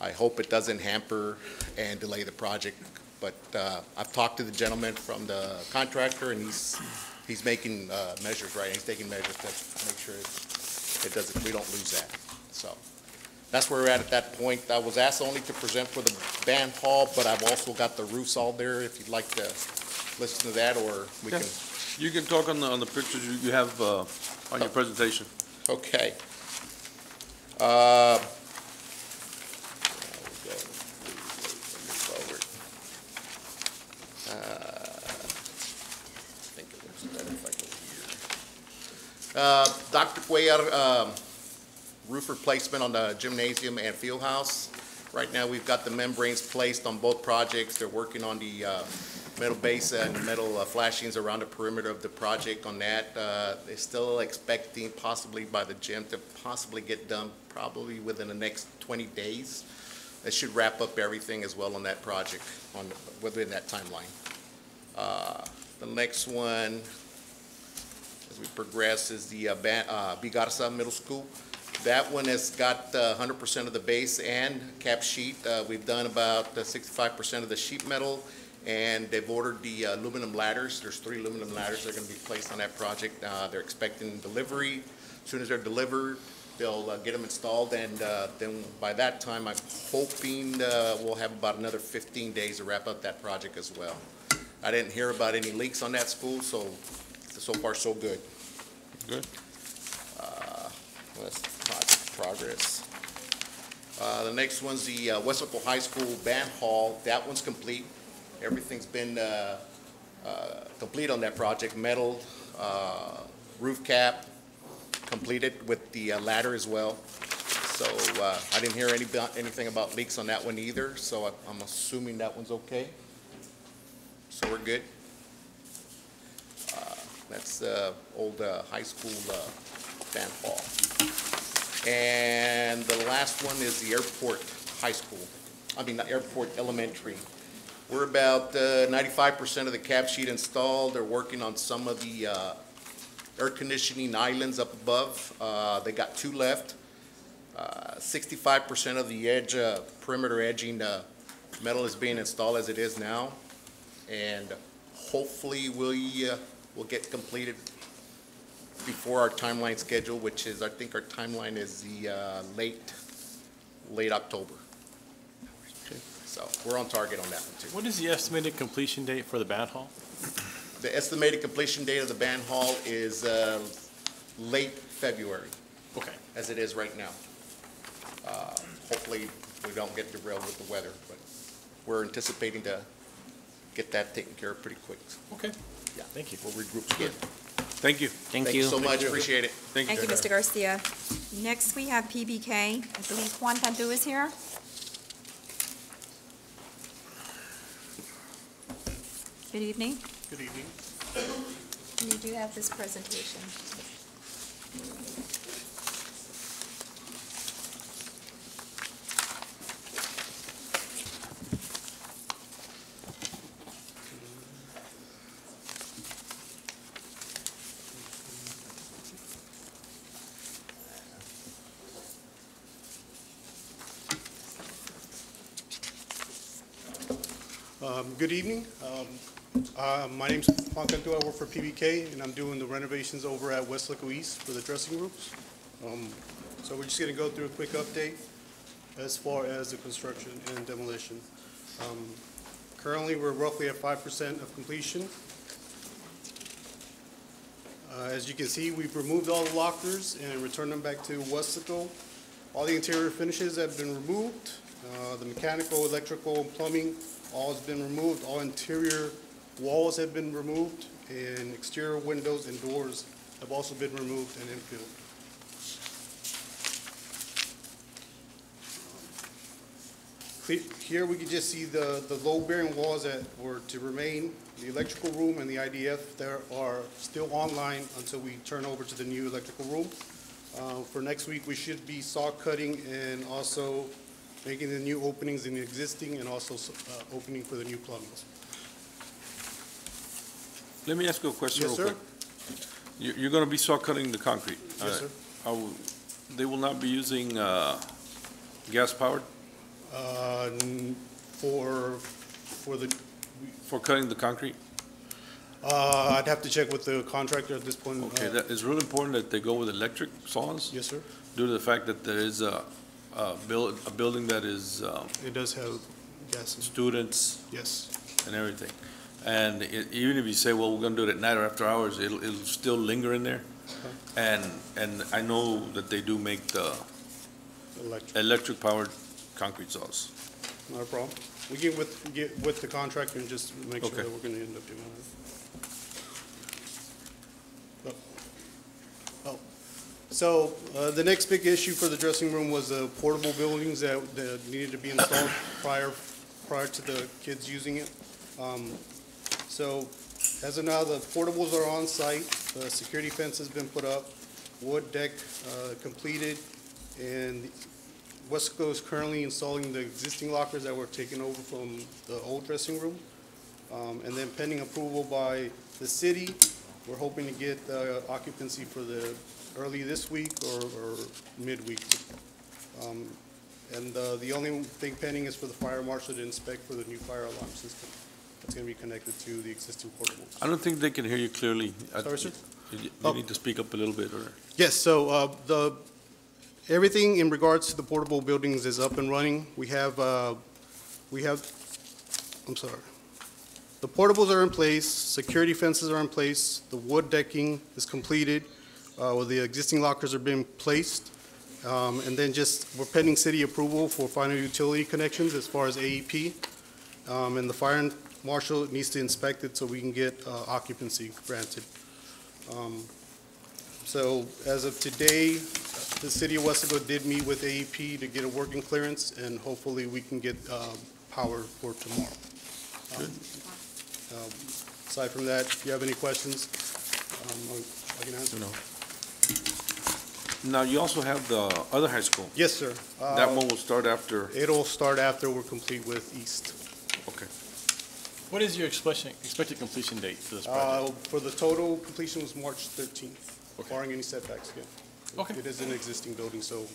I hope it doesn't hamper and delay the project, but I've talked to the gentleman from the contractor, and he's making measures, right? He's taking measures to make sure it doesn't, we don't lose that. So that's where we're at that point. I was asked only to present for the band hall, but I've also got the roofs all there if you'd like to listen to that, or we can.
You can talk on the pictures you have on your presentation.
Okay. Dr. Cuellar, roof replacement on the gymnasium and field house. Right now, we've got the membranes placed on both projects. They're working on the metal base and metal flashings around the perimeter of the project on that. They're still expecting possibly by the gym to possibly get done probably within the next 20 days. That should wrap up everything as well on that project within that timeline. The next one, as we progress, is the Bigarza Middle School. That one has got 100% of the base and cap sheet. We've done about 65% of the sheet metal, and they've ordered the aluminum ladders. There's 3 aluminum ladders that are going to be placed on that project. They're expecting delivery. As soon as they're delivered, they'll get them installed, and then by that time, I'm hoping we'll have about another 15 days to wrap up that project as well. I didn't hear about any leaks on that school, so far so good.
Good.
That's project progress. The next one's the Weslaco High School Band Hall. That one's complete. Everything's been complete on that project. Metal, roof cap, completed with the ladder as well. So I didn't hear anything about leaks on that one either, so I'm assuming that one's okay. So we're good. That's the old high school band hall. And the last one is the airport high school. I mean, the airport elementary. We're about 95% of the cap sheet installed. They're working on some of the air conditioning islands up above. They got 2 left. 65% of the edge, perimeter edging metal is being installed as it is now. And hopefully we'll get completed before our timeline schedule, which is, I think our timeline is the late October. So we're on target on that one too.
What is the estimated completion date for the band hall?
The estimated completion date of the band hall is late February.
Okay.
As it is right now. Hopefully we don't get derailed with the weather, but we're anticipating to get that taken care of pretty quick.
Okay.
Yeah.
Thank you.
We'll regroup again.
Thank you.
Thank you so much. Appreciate it.
Thank you, Mr. Garcia. Next, we have PBK. I believe Juan Tandu is here. Good evening.
Good evening.
And you do have this presentation.
Good evening. My name's Juan Cantu. I work for PBK, and I'm doing the renovations over at Weslaco East for the dressing rooms. So we're just going to go through a quick update as far as the construction and demolition. Currently, we're roughly at 5% of completion. As you can see, we've removed all the lockers and returned them back to Weslaco. All the interior finishes have been removed. The mechanical, electrical, and plumbing, all has been removed. All interior walls have been removed, and exterior windows and doors have also been removed and infilled. Here we can just see the load-bearing walls that were to remain. The electrical room and the IDF there are still online until we turn over to the new electrical room. For next week, we should be saw cutting and also making the new openings in the existing and also opening for the new plumbings.
Let me ask you a question
Yes,
real
sir.
quick. You're going to be saw cutting the concrete.
Yes, sir.
They will not be using gas powered for cutting the concrete?
I'd have to check with the contractor at this point.
Okay, that is really important that they go with electric saws.
Yes, sir.
Due to the fact that there is a building that is
It does have gas.
students
Yes.
and everything. And even if you say, well, we're gonna do it at night or after hours, it'll still linger in there. And I know that they do make the electric powered concrete saws.
Not a problem. We get with the contractor and just make sure
Okay.
that we're gonna end up doing that. So, the next big issue for the dressing room was the portable buildings that needed to be installed prior to the kids using it. So, as of now, the portables are on site, the security fence has been put up, wood deck completed, and Weslaco is currently installing the existing lockers that were taken over from the old dressing room. And then pending approval by the city, we're hoping to get occupancy for the early this week or midweek. And the only thing pending is for the fire marshal to inspect for the new fire alarm system. That's going to be connected to the existing portables.
I don't think they can hear you clearly.
Sorry, sir?
You need to speak up a little bit, or?
Yes, so everything in regards to the portable buildings is up and running. I'm sorry. The portables are in place, security fences are in place, the wood decking is completed, where the existing lockers are being placed. And then we're pending city approval for final utility connections as far as AEP. And the fire marshal needs to inspect it so we can get occupancy granted. So as of today, the city of Weslaco did meet with AEP to get a working clearance, and hopefully we can get power for tomorrow. Aside from that, if you have any questions, I can answer.
No. Now, you also have the other high school.
Yes, sir.
That one will start after?
It'll start after we're complete with East.
Okay.
What is your expected completion date for this project?
For the total completion was March 13th, barring any setbacks again.
Okay.
It is an existing building, so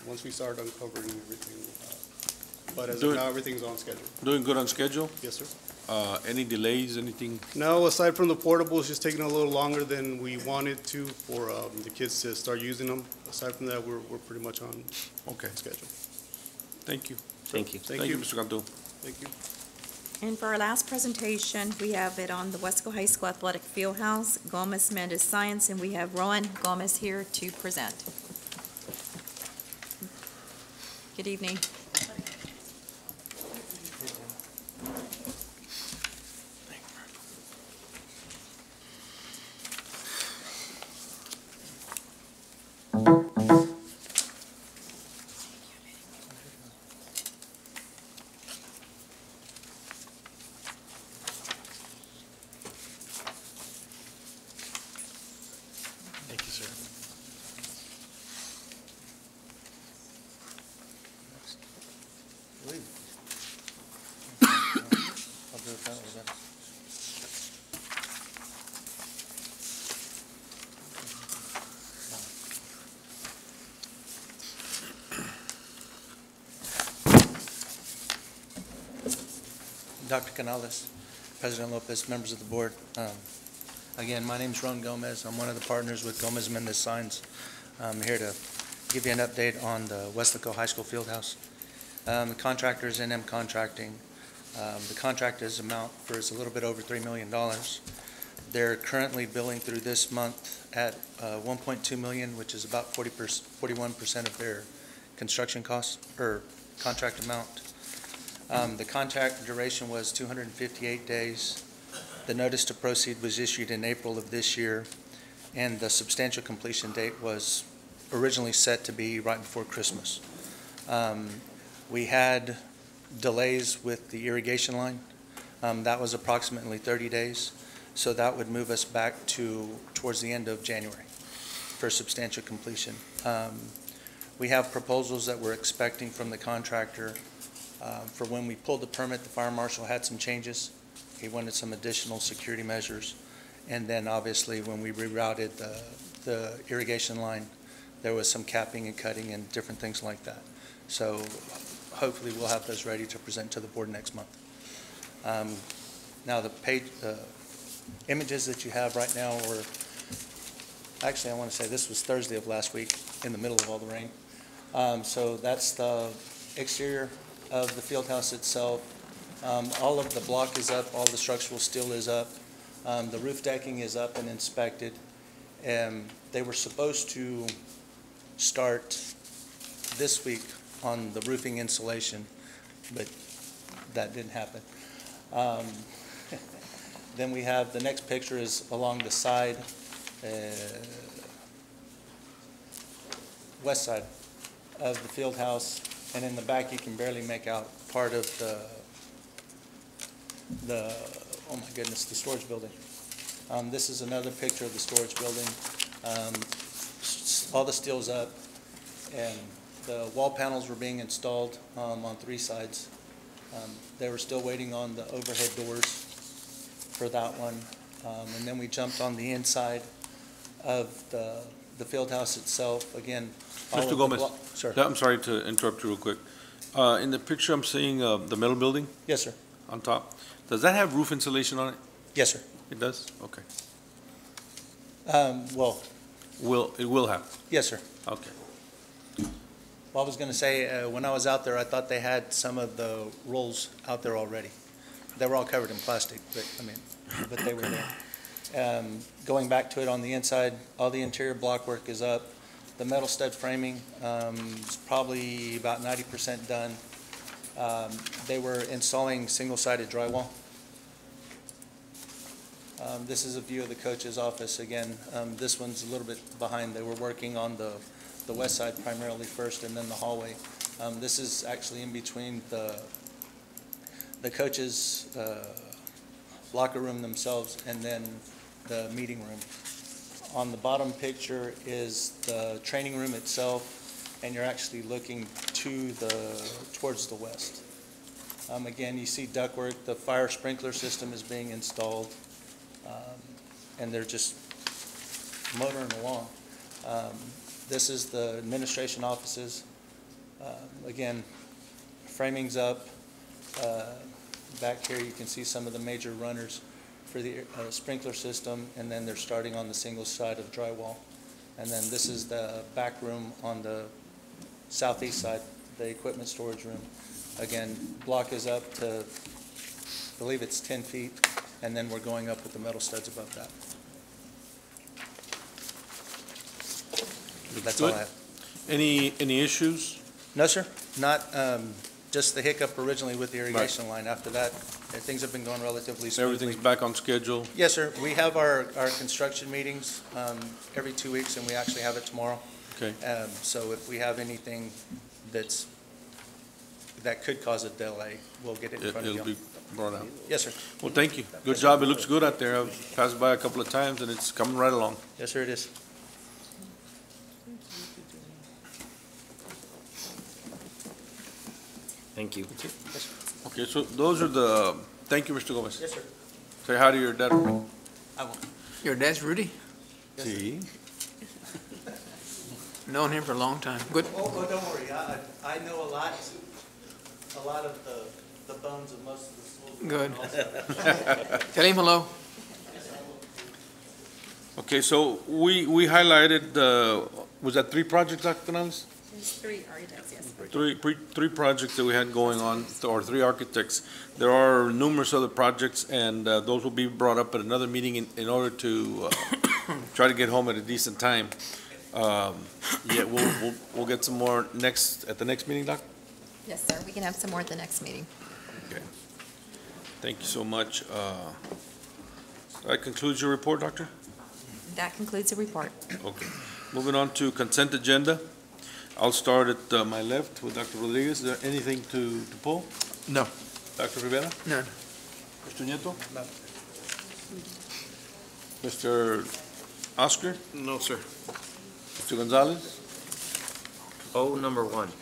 once we start uncovering everything, but as of now, everything's on schedule.
Doing good on schedule?
Yes, sir.
Any delays, anything?
No, aside from the portables, just taking a little longer than we wanted to for the kids to start using them. Aside from that, we're pretty much on schedule.
Thank you.
Thank you.
Thank you.
Mr. Cantu.
Thank you.
And for our last presentation, we have it on the Weslaco High School Athletic Fieldhouse, Gomez Mendez Science, and we have Rowan Gomez here to present. Good evening.
Thank you, sir.
Dr. Canales, President Lopez, members of the board. Again, my name is Ron Gomez. I'm one of the partners with Gomez Mendez Signs. I'm here to give you an update on the Weslaco High School Fieldhouse. The contractor is NM Contracting. The contract is a little bit over $3 million. They're currently billing through this month at $1.2 million, which is about 41% of their construction costs or contract amount. The contract duration was 258 days. The notice to proceed was issued in April of this year, and the substantial completion date was originally set to be right before Christmas. We had delays with the irrigation line. That was approximately 30 days, so that would move us back towards the end of January for substantial completion. We have proposals that we're expecting from the contractor. For when we pulled the permit, the fire marshal had some changes. He wanted some additional security measures. And then obviously when we rerouted the irrigation line, there was some capping and cutting and different things like that. So hopefully we'll have those ready to present to the board next month. Now the images that you have right now were, actually I want to say this was Thursday of last week in the middle of all the rain. So that's the exterior of the field house itself. All of the block is up, all the structural steel is up. The roof decking is up and inspected. They were supposed to start this week on the roofing insulation, but that didn't happen. Then we have, the next picture is along the side, west side of the field house. And in the back, you can barely make out part of the oh my goodness, the storage building. This is another picture of the storage building. All the steel's up, and the wall panels were being installed on 3 sides. They were still waiting on the overhead doors for that one. And then we jumped on the inside of the field house itself. Again,
Mr. Gomez,
sir.
I'm sorry to interrupt you real quick. In the picture, I'm seeing the metal building.
Yes, sir.
On top. Does that have roof insulation on it?
Yes, sir.
It does? Okay.
Well.
It will have?
Yes, sir.
Okay.
Well, I was going to say, when I was out there, I thought they had some of the rolls out there already. They were all covered in plastic, but they were there. Going back to it on the inside, all the interior block work is up. The metal stud framing is probably about 90% done. They were installing single-sided drywall. This is a view of the coach's office again. This one's a little bit behind. They were working on the west side primarily first, and then the hallway. This is actually in between the coaches' locker room themselves and then the meeting room. On the bottom picture is the training room itself, and you're actually looking towards the west. Again, you see ductwork, the fire sprinkler system is being installed, and they're just motoring along. This is the administration offices. Again, framing's up. Back here, you can see some of the major runners for the sprinkler system, and then they're starting on the single side of drywall. And then this is the back room on the southeast side, the equipment storage room. Again, block is up to, I believe it's 10 feet, and then we're going up with the metal studs above that. That's all I have.
Any issues?
No, sir, not, just the hiccup originally with the irrigation line. After that, things have been going relatively smoothly.
Everything's back on schedule?
Yes, sir. We have our construction meetings every 2 weeks, and we actually have it tomorrow.
Okay.
So if we have anything that could cause a delay, we'll get it in front of you.
It'll be brought out.
Yes, sir.
Well, thank you. Good job. It looks good out there. I've passed by a couple of times, and it's coming right along.
Yes, sir, it is.
Thank you.
Okay, so those are the, thank you, Mr. Gomez.
Yes, sir.
Say hi to your dad.
I will.
Your dad's Rudy?
See?
Known him for a long time. Good.
Oh, don't worry. I know a lot of the bones of most of the schools.
Good. Tell him hello.
Okay, so we highlighted, was that 3 projects, Dr. Canales?
There's 3 architects, yes.
Three projects that we had going on, or 3 architects. There are numerous other projects, and those will be brought up at another meeting in order to try to get home at a decent time. Yeah, we'll get some more at the next meeting, Doc?
Yes, sir. We can have some more at the next meeting.
Okay. Thank you so much. That concludes your report, Doctor?
That concludes the report.
Okay. Moving on to consent agenda. I'll start at my left with Dr. Rodriguez. Is there anything to pull?
No.
Dr. Rivera?
None.
Mr. Nieto?
None.
Mr. Oscar?
No, sir.
Mr. Gonzalez?
O number 1.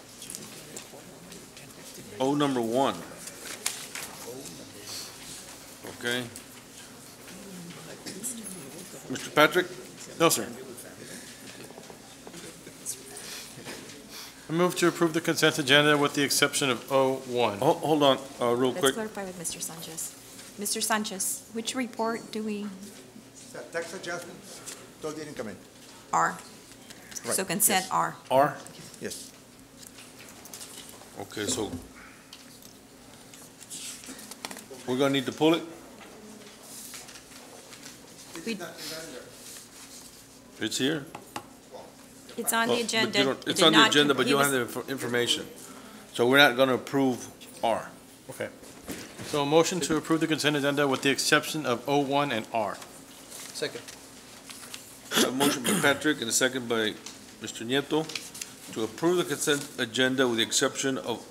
O number 1. Okay. Mr. Patrick?
No, sir. I move to approve the consent agenda with the exception of O1.
Hold on, real
Let's
quick.
clarify with Mr. Sanchez. Mr. Sanchez, which report do we
Tax adjustments, those didn't come in.
R?
Right,
So consent
yes.
R.
R?
Yes.
Okay, so we're gonna need to pull it? It's here?
It's on the
Well, but you
agenda.
don't-
It
It's
did
on the
not
agenda,
com-
but
he
you don't
was-
have the information. So we're not gonna approve R.
Okay. So a motion to approve the consent agenda with the exception of O1 and R.
Second.
A motion by Patrick and a second by Mr. Nieto to approve the consent agenda with the exception of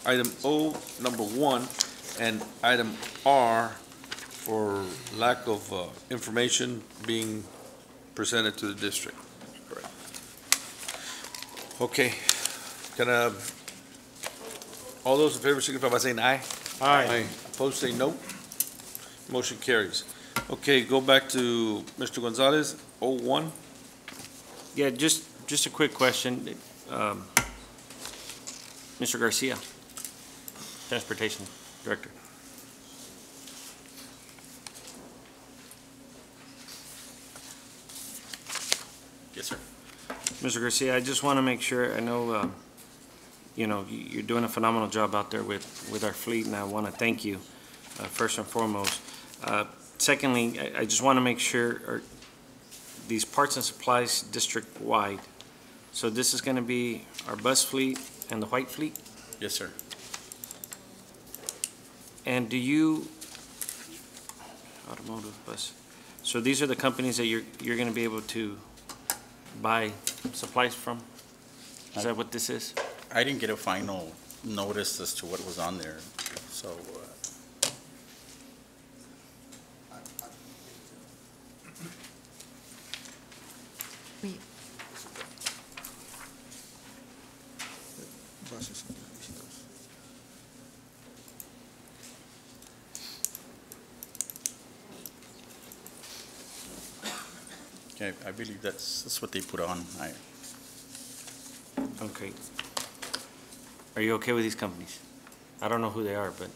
item O, number 1, and item R for lack of information being presented to the district. Okay, all those in favor signify by saying aye.
Aye.
Opposed, say no. Motion carries. Okay, go back to Mr. Gonzalez, 01.
Yeah, just a quick question. Mr. Garcia, Transportation Director.
Yes, sir.
Mr. Garcia, I just want to make sure, I know, you're doing a phenomenal job out there with our fleet, and I want to thank you, first and foremost. Secondly, I just want to make sure, these parts and supplies district-wide, so this is going to be our bus fleet and the white fleet?
Yes, sir.
And do you, automotive bus, so these are the companies that you're going to be able to buy supplies from? Is that what this is?
I didn't get a final notice as to what was on there, so. Okay, I believe that's what they put on.
Okay. Are you okay with these companies? I don't know who they are, but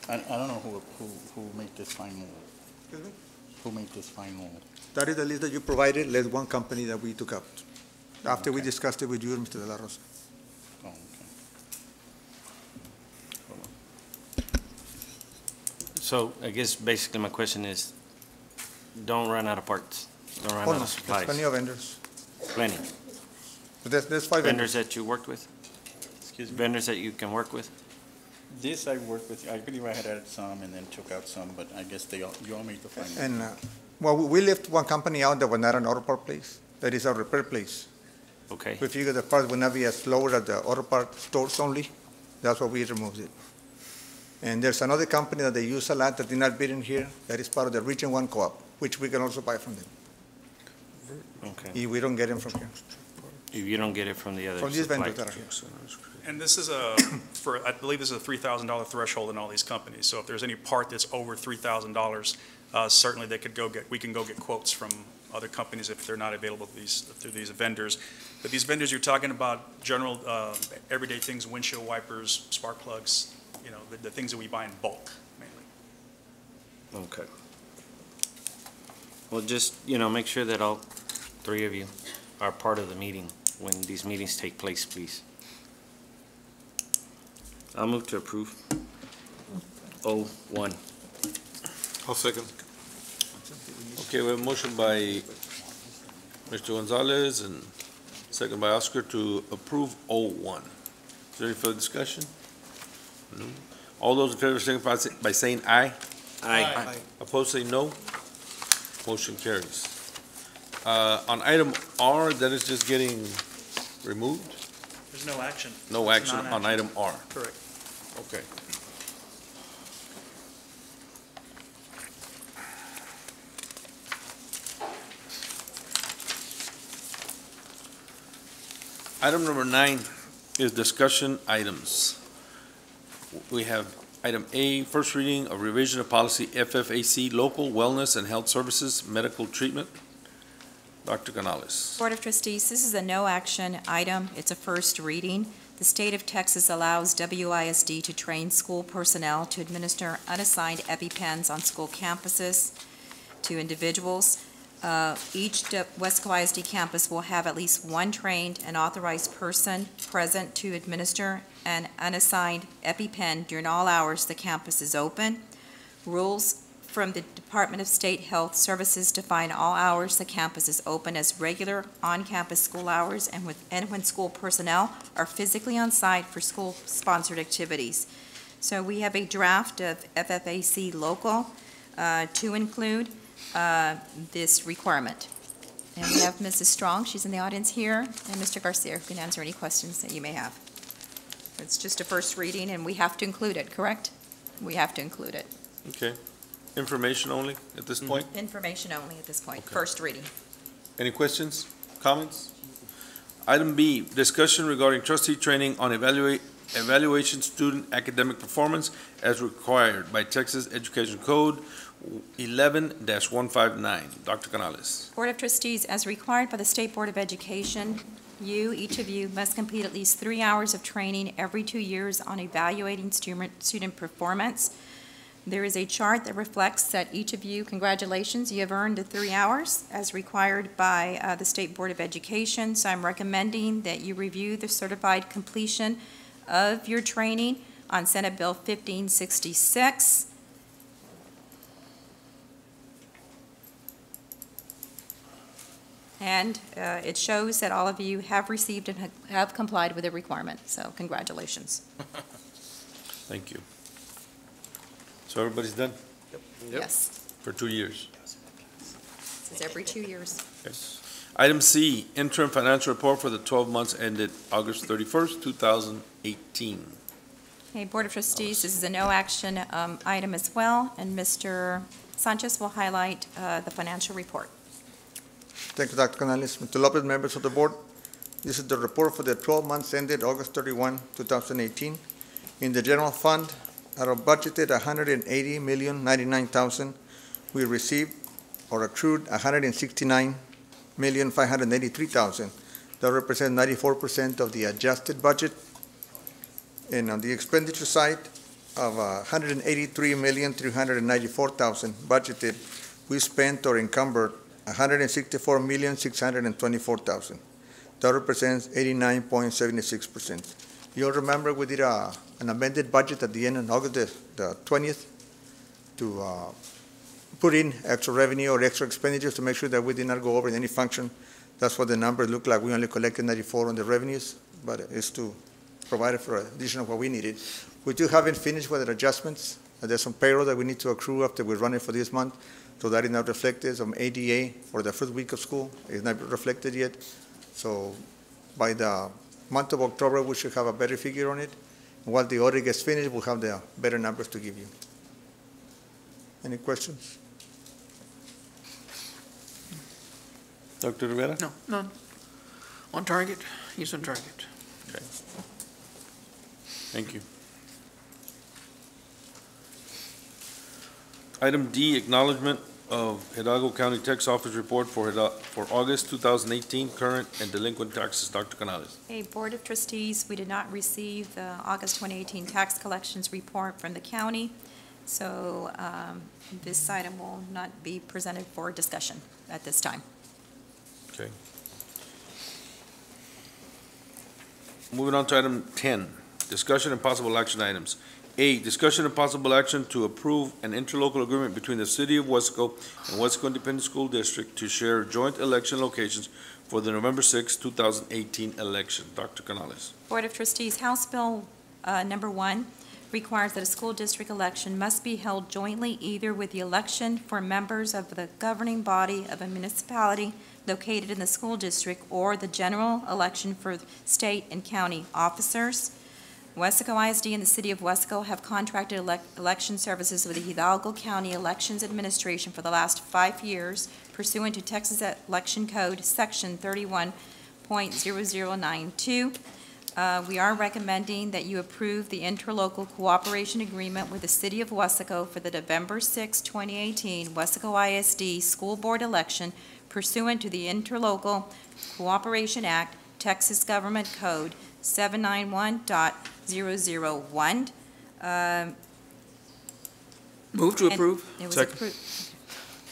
I don't know who made this final, who made this final.
That is the list that you provided, less one company that we took out, after we discussed it with you and Mr. De La Rosa.
Oh, okay.
so I guess basically my question is, don't run out of parts. Don't run
Oh,
out
no,
of supplies.
there's plenty of vendors.
Plenty.
But there's 5
Vendors
vendors.
that you worked with?
Excuse me?
Vendors that you can work with?
This I worked with, I believe I had added some and then took out some, but I guess you all made the final.
And, well, we left one company out that was not an auto part place, that is our repair place.
Okay.
We figured the parts would not be as low as the auto part stores only. That's why we removed it. And there's another company that they use a lot that did not bid in here, that is part of the Region 1 Co-op, which we can also buy from them.
Okay.
If we don't get them from here.
If you don't get it from the other
From these vendors
suppliers.
that are here.
And this is I believe this is a $3,000 threshold in all these companies. So if there's any part that's over $3,000, certainly we can go get quotes from other companies if they're not available through these vendors. But these vendors you're talking about, general, everyday things, windshield wipers, spark plugs, the things that we buy in bulk mainly.
Okay. Well, just, make sure that all 3 of you are part of the meeting when these meetings take place, please. I'll move to approve. 01.
I'll second. Okay, we have a motion by Mr. Gonzalez and second by Oscar to approve 01. Is there any further discussion? No. All those in favor signify by saying aye.
Aye.
Opposed, say no. Motion carries. On item R, that is just getting removed?
There's no action.
No action on item R.
Correct.
Okay. Item number 9 is discussion items. We have item A, first reading of revision of policy FFAC, local wellness and health services, medical treatment. Dr. Canales.
Board of Trustees, this is a no-action item. It's a first reading. The state of Texas allows WISD to train school personnel to administer unassigned EpiPens on school campuses to individuals. Each Weslaco ISD campus will have at least one trained and authorized person present to administer an unassigned EpiPen during all hours the campus is open. Rules from the Department of State Health Services define all hours the campus is open as regular on-campus school hours and when school personnel are physically on site for school-sponsored activities. So we have a draft of FFAC local to include this requirement. And we have Mrs. Strong, she's in the audience here, and Mr. Garcia, who can answer any questions that you may have. It's just a first reading, and we have to include it, correct? We have to include it.
Okay. Information only at this point?
Information only at this point,
Okay.
first reading.
Any questions, comments? Item B, discussion regarding trustee training on evaluation student academic performance as required by Texas Education Code 11-159. Dr. Canales.
Board of Trustees, as required by the State Board of Education, each of you must complete at least 3 hours of training every 2 years on evaluating student performance. There is a chart that reflects that each of you, congratulations, you have earned the 3 hours as required by the State Board of Education. So I'm recommending that you review the certified completion of your training on Senate Bill 1566. And it shows that all of you have received and have complied with the requirement. So congratulations.
Thank you. So everybody's done?
Yes.
For 2 years?
This is every 2 years.
Yes. Item C, interim financial report for the 12 months ended August 31st, 2018.
Okay, Board of Trustees, this is a no-action item as well, and Mr. Sanchez will highlight the financial report.
Thank you, Dr. Canales. Mr. Lopez, members of the board, this is the report for the 12 months ended August 31, 2018. In the general fund, out of budgeted $180,099,000, we received or accrued $169,583,000. That represents 94% of the adjusted budget. And on the expenditure side of $183,394,000 budgeted, we spent or encumbered $164,624,000. That represents 89.76%. You'll remember we did an amended budget at the end of August the 20th to put in extra revenue or extra expenditures to make sure that we did not go over in any function. That's what the numbers look like. We only collected 94 on the revenues, but it's to provide for additional what we needed. We still haven't finished with the adjustments. There's some payroll that we need to accrue after we run it for this month, so that is not reflected. Some ADA for the first week of school is not reflected yet. So by the month of October, we should have a better figure on it. While the audit gets finished, we'll have the better numbers to give you. Any questions?
Dr. Rivera?
No, none. On target, he's on target.
Okay. Thank you. Item D, acknowledgement of Hidalgo County Tax Office report for August 2018, current and delinquent taxes. Dr. Canales.
Okay, Board of Trustees, we did not receive the August 2018 tax collections report from the county, so this item will not be presented for discussion at this time.
Okay. Moving on to item 10, discussion and possible action items. A, discussion and possible action to approve an interlocal agreement between the City of Weslaco and Weslaco Independent School District to share joint election locations for the November 6, 2018 election. Dr. Canales.
Board of Trustees, House Bill number 1 requires that a school district election must be held jointly either with the election for members of the governing body of a municipality located in the school district or the general election for state and county officers. Weslaco ISD and the City of Weslaco have contracted election services with the Hidalgo County Elections Administration for the last 5 years pursuant to Texas Election Code Section 31.0092. We are recommending that you approve the interlocal cooperation agreement with the City of Weslaco for the November 6, 2018 Weslaco ISD School Board election pursuant to the Interlocal Cooperation Act, Texas Government Code 791.001.
Move to approve.
It was
Second.
approved.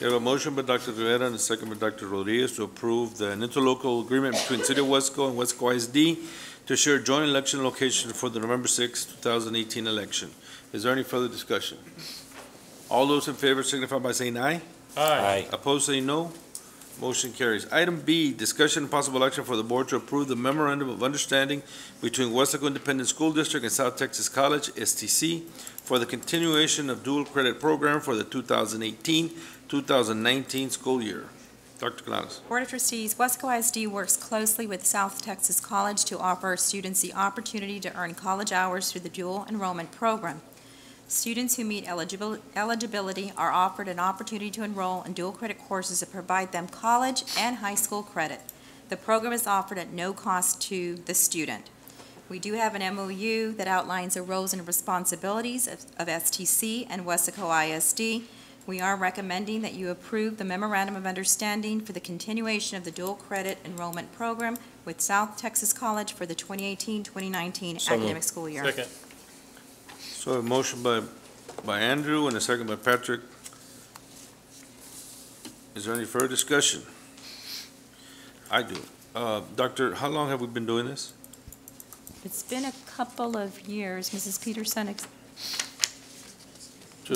We have a motion by Dr. Rivera and a second by Dr. Rodriguez to approve the interlocal agreement between City of Weslaco and Weslaco ISD to share joint election location for the November 6, 2018 election. Is there any further discussion? All those in favor signify by saying aye.
Aye.
Opposed, say no. Motion carries. Item B, discussion and possible action for the board to approve the memorandum of understanding between Weslaco Independent School District and South Texas College, STC, for the continuation of dual credit program for the 2018-2019 school year. Dr. Canales.
Board of Trustees, Weslaco ISD works closely with South Texas College to offer students the opportunity to earn college hours through the dual enrollment program. Students who meet eligibility are offered an opportunity to enroll in dual credit courses that provide them college and high school credit. The program is offered at no cost to the student. We do have an MOU that outlines the roles and responsibilities of STC and Weslaco ISD. We are recommending that you approve the memorandum of understanding for the continuation of the dual credit enrollment program with South Texas College for the 2018-2019 academic school year.
Second.
So a motion by Andrew and a second by Patrick. Is there any further discussion? I do. Doctor, how long have we been doing this?
It's been a couple of years, Mrs. Peterson. We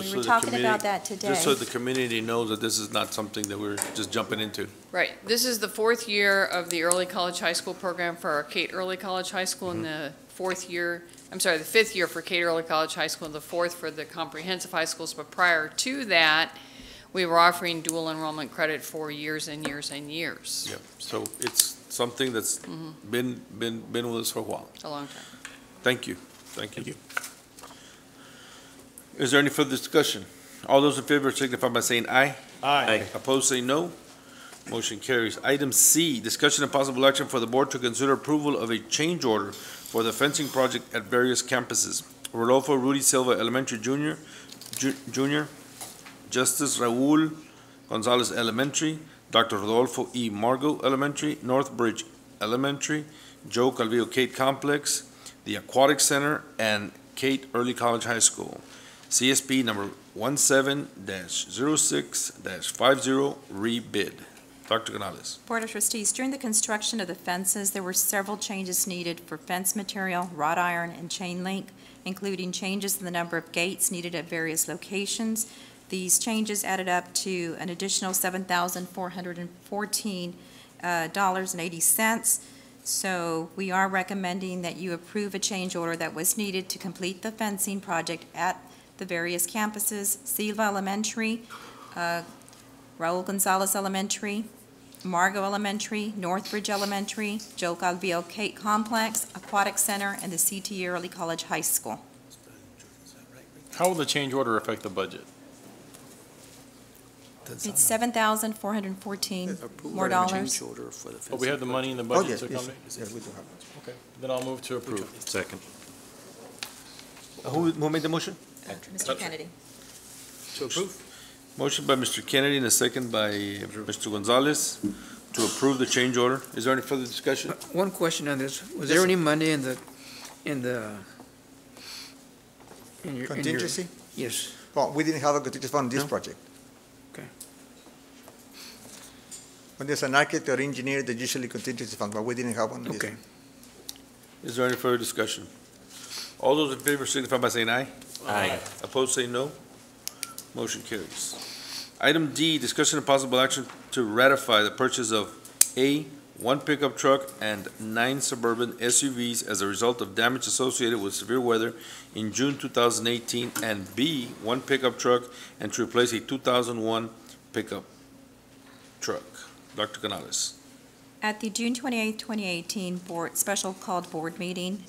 were
the
talking
community-
about that today.
Just so the community knows that this is not something that we're just jumping into.
Right. This is the 4th year of the Early College High School program for our Kate Early College High School, and the 5th year for Kate Early College High School, and the 4th for the comprehensive high schools. But prior to that, we were offering dual enrollment credit for years and years and years.
Yep. So it's something that's been with us for a while.
A long time.
Thank you. Thank you. Is there any further discussion? All those in favor signify by saying aye.
Aye.
Opposed, say no. Motion carries. Item C, discussion and possible action for the board to consider approval of a change order for the fencing project at various campuses. Rodolfo Rudy Silva Elementary Junior, Justice Raul Gonzalez Elementary, Dr. Rodolfo E. Margo Elementary, Northbridge Elementary, Joe Calvillo Kate Complex, the Aquatic Center, and Kate Early College High School. CSP number 17-06-50, rebid. Dr. Canales.
Board of Trustees, during the construction of the fences, there were several changes needed for fence material, wrought iron, and chain link, including changes in the number of gates needed at various locations. These changes added up to an additional $7,414.80. So we are recommending that you approve a change order that was needed to complete the fencing project at the various campuses: Silva Elementary, Raul Gonzalez Elementary, Margo Elementary, Northbridge Elementary, Joe Calvillo Kate Complex, Aquatic Center, and the CT Early College High School.
How will the change order affect the budget?
It's $7,414 more dollars.
But we have the money in the
Oh,
budget
yes,
to
yes,
accommodate?
yes, we do have.
Okay, then I'll move to approve.
Second.
Who made the motion?
Mr. Kennedy.
To approve?
Motion by Mr. Kennedy and a second by Mr. Gonzalez to approve the change order. Is there any further discussion?
One question on this. Was there any money in your
Contingency?
Yes.
Well, we didn't have a contingency fund on this project.
Okay.
When there's an architect or engineer, there's usually contingency fund, but we didn't have one on this.
Okay.
Is there any further discussion? All those in favor signify by saying aye.
Aye.
Opposed, say no. Motion carries. Item D, discussion and possible action to ratify the purchase of A, 1 pickup truck and 9 suburban SUVs as a result of damage associated with severe weather in June 2018, and B, 1 pickup truck and to replace a 2001 pickup truck. Dr. Canales.
At the June 28, 2018 special called board meeting,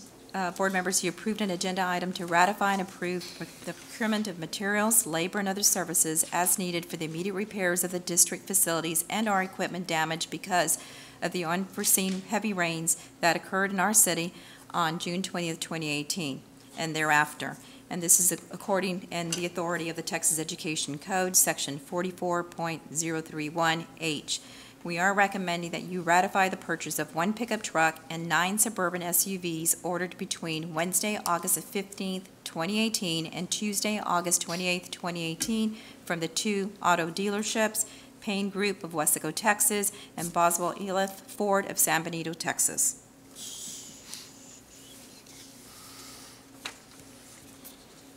board members, you approved an agenda item to ratify and approve the procurement of materials, labor, and other services as needed for the immediate repairs of the district facilities and our equipment damaged because of the unforeseen heavy rains that occurred in our city on June 20th, 2018, and thereafter. And this is according and the authority of the Texas Education Code, Section 44.031H. We are recommending that you ratify the purchase of 1 pickup truck and 9 suburban SUVs ordered between Wednesday, August 15th, 2018, and Tuesday, August 28th, 2018, from the 2 auto dealerships, Payne Group of Weslaco, Texas, and Boswell Elif Ford of San Benito, Texas.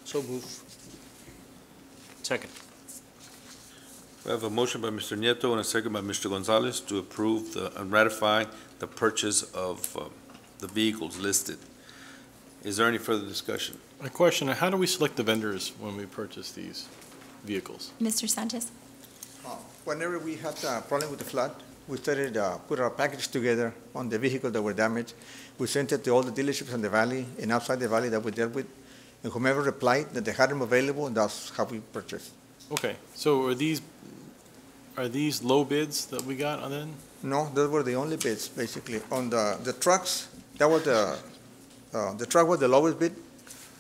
So move.
Second.
We have a motion by Mr. Nieto and a second by Mr. Gonzalez to approve and ratify the purchase of the vehicles listed. Is there any further discussion?
A question, how do we select the vendors when we purchase these vehicles?
Mr. Sanchez?
Whenever we had a problem with the flood, we started put our package together on the vehicles that were damaged. We sent it to all the dealerships in the valley and outside the valley that we dealt with. And whomever replied that they had them available, and that's how we purchased.
Okay, so are these low bids that we got on then?
No, those were the only bids, basically. On the trucks, that was the truck was the lowest bid.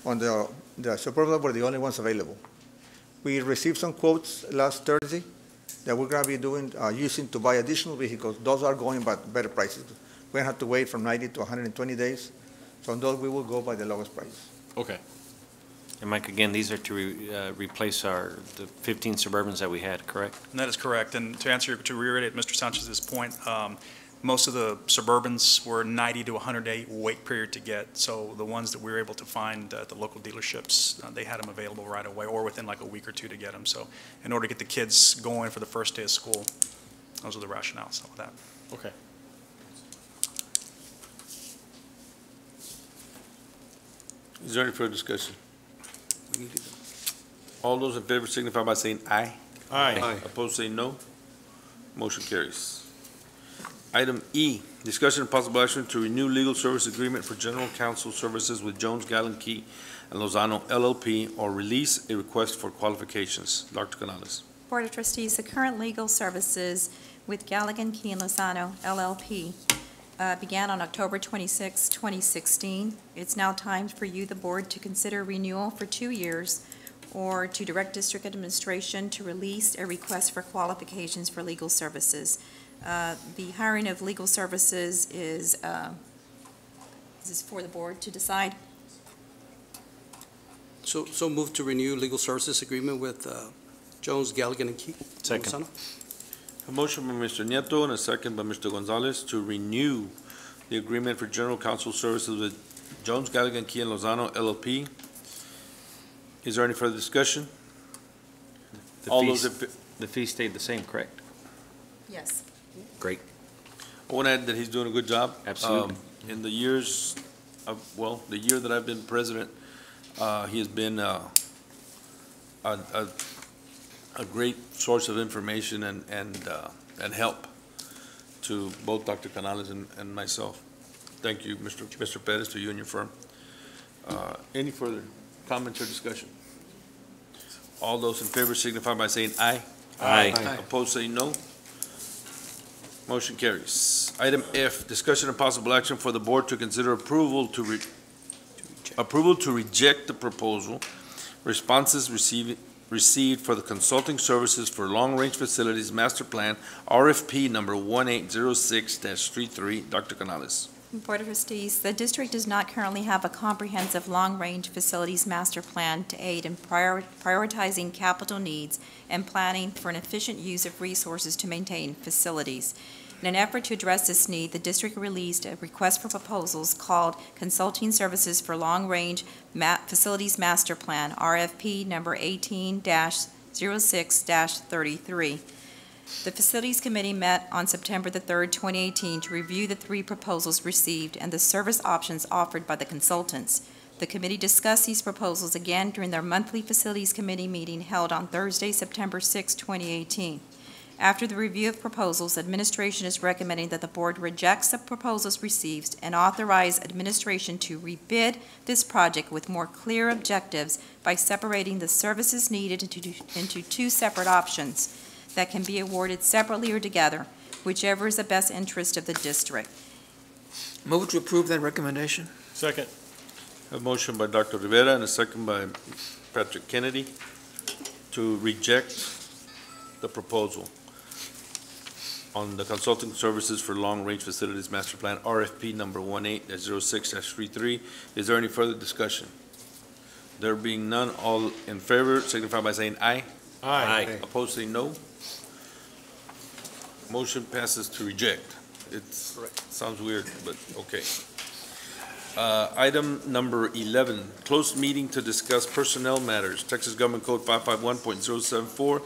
On the Suburban were the only ones available. We received some quotes last Thursday that we're going to be doing, using to buy additional vehicles. Those are going by better prices. We're going to have to wait from 90 to 120 days. So on those, we will go by the lowest price.
Okay.
And Mike, again, these are to replace the 15 Suburbans that we had, correct?
And that is correct. And to reiterate Mr. Sanchez's point, most of the Suburbans were 90 to 100-day wait period to get. So the ones that we were able to find at the local dealerships, they had them available right away or within like a week or two to get them. So in order to get the kids going for the first day of school, those are the rationales of that.
Okay.
Is there any further discussion? All those in favor signify by saying aye.
Aye.
Opposed, say no. Motion carries. Item E, discussion and possible action to renew legal service agreement for general counsel services with Jones, Gallen, Key, and Lozano LLP, or release a request for qualifications. Dr. Canales.
Board of Trustees, the current legal services with Galligan, Key, and Lozano LLP began on October 26, 2016. It's now time for you, the board, to consider renewal for 2 years or to direct district administration to release a request for qualifications for legal services. The hiring of legal services is for the board to decide.
So move to renew legal services agreement with Jones, Galligan, and Key.
Second.
A motion by Mr. Nieto and a second by Mr. Gonzalez to renew the agreement for general counsel services with Jones, Galligan, Key, and Lozano LLP. Is there any further discussion?
The fee stayed the same, correct?
Yes.
Great.
I want to add that he's doing a good job.
Absolutely.
In the years, the year that I've been president, he has been a great source of information and help to both Dr. Canales and myself. Thank you, Mr. Perez, to you and your firm. Any further comments or discussion? All those in favor signify by saying aye.
Aye.
Opposed, say no. Motion carries. Item F, discussion and possible action for the board to consider approval to reject the proposal, responses received for the consulting services for long-range facilities master plan, RFP number 1806-33. Dr. Canales.
Board of Trustees, the district does not currently have a comprehensive long-range facilities master plan to aid in prioritizing capital needs and planning for an efficient use of resources to maintain facilities. In an effort to address this need, the district released a request for proposals called Consulting Services for Long-Range Facilities Master Plan, RFP number 18-06-33. The Facilities Committee met on September the 3rd, 2018 to review the 3 proposals received and the service options offered by the consultants. The committee discussed these proposals again during their monthly Facilities Committee meeting held on Thursday, September 6, 2018. After the review of proposals, administration is recommending that the board rejects the proposals received and authorize administration to rebid this project with more clear objectives by separating the services needed into 2 separate options that can be awarded separately or together, whichever is the best interest of the district.
Move to approve that recommendation.
Second.
A motion by Dr. Rivera and a second by Patrick Kennedy to reject the proposal on the consulting services for long-range facilities master plan, RFP number 18-06-33. Is there any further discussion? There being none, all in favor signify by saying aye.
Aye.
Opposed, say no. Motion passes to reject. It sounds weird, but okay. Item number 11, closed meeting to discuss personnel matters, Texas Government Code 551.074.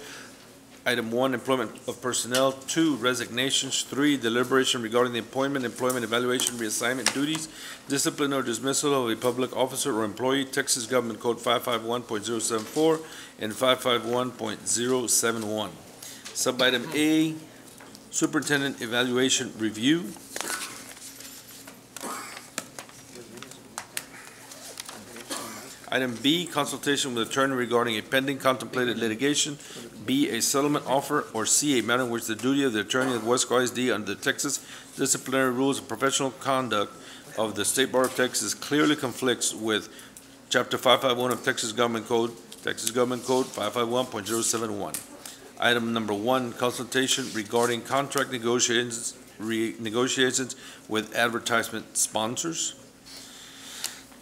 Item 1, employment of personnel. 2, resignations. 3, deliberation regarding the employment evaluation, reassignment duties, discipline or dismissal of a public officer or employee, Texas Government Code 551.074 and 551.071. Subitem A, superintendent evaluation review. Item B, consultation with attorney regarding a pending contemplated litigation. B, a settlement offer. Or C, a matter in which the duty of the attorney of Weslaco ISD under the Texas Disciplinary Rules of Professional Conduct of the State Bar of Texas clearly conflicts with Chapter 551 of Texas Government Code 551.071. Item number 1, consultation regarding contract negotiations with advertisement sponsors.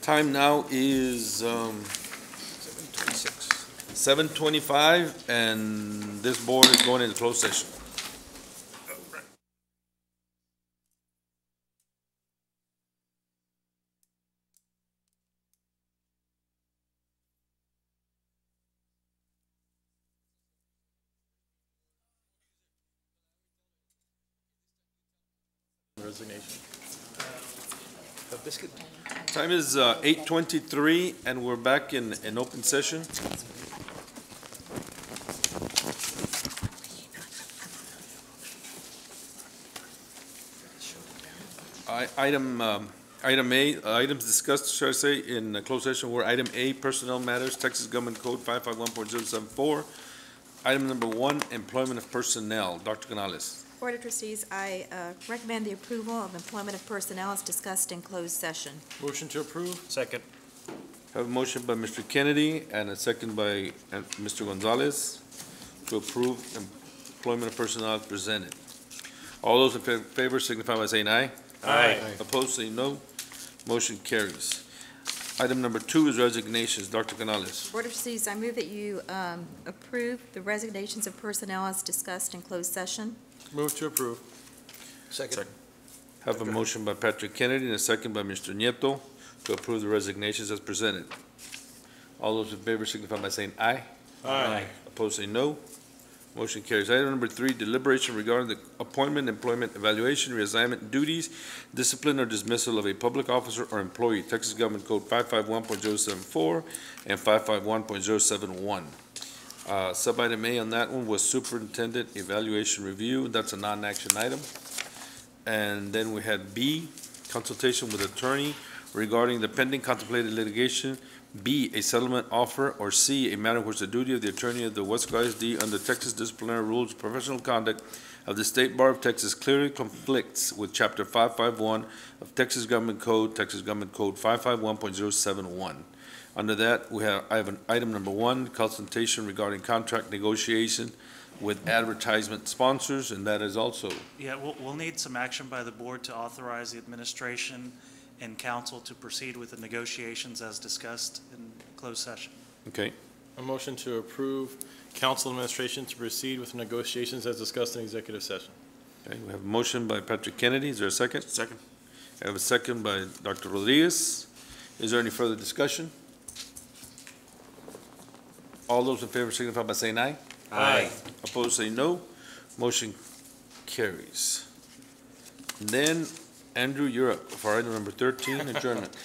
Time now is 7:25, and this board is going into closed session.
Resignation.
Time is 8:23, and we're back in open session. Item A, items discussed, should I say, in closed session were item A, personnel matters, Texas Government Code 551.074. Item number 1, employment of personnel. Dr. Canales.
Board of Trustees, I recommend the approval of employment of personnel as discussed in closed session.
Motion to approve?
Second.
Have a motion by Mr. Kennedy and a second by Mr. Gonzalez to approve employment of personnel as presented. All those in favor signify by saying aye.
Aye.
Opposed, say no. Motion carries. Item number 2 is resignations. Dr. Canales.
Board of Trustees, I move that you approve the resignations of personnel as discussed in closed session.
Move to approve.
Second.
Have a motion by Patrick Kennedy and a second by Mr. Nieto to approve the resignations as presented. All those in favor signify by saying aye.
Aye.
Opposed, say no. Motion carries. Item number 3, deliberation regarding the appointment, employment, evaluation, reassignment, duties, discipline, or dismissal of a public officer or employee, Texas Government Code 551.074 and 551.071. Sub-item A on that one was superintendent evaluation review. That's a non-action item. And then we had B, consultation with attorney regarding the pending contemplated litigation. B, a settlement offer, or C, a matter which the duty of the attorney of the Weslaco ISD under Texas disciplinary rules of professional conduct of the State Bar of Texas clearly conflicts with Chapter 551 of Texas Government Code 551.071. Under that, I have an item number 1, consultation regarding contract negotiation with advertisement sponsors, and that is also.
Yeah, we'll need some action by the board to authorize the administration and council to proceed with the negotiations as discussed in closed session.
Okay.
A motion to approve council administration to proceed with negotiations as discussed in executive session.
Okay, we have a motion by Patrick Kennedy. Is there a second?
Second.
I have a second by Dr. Rodriguez. Is there any further discussion? All those in favor signify by saying aye.
Aye.
Opposed, say no. Motion carries. And then, Andrew, you're up for item number 13, adjournment.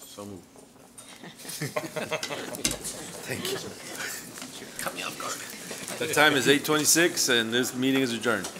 So moved.
Thank you. Caught me off guard. The time is 8:26, and this meeting is adjourned.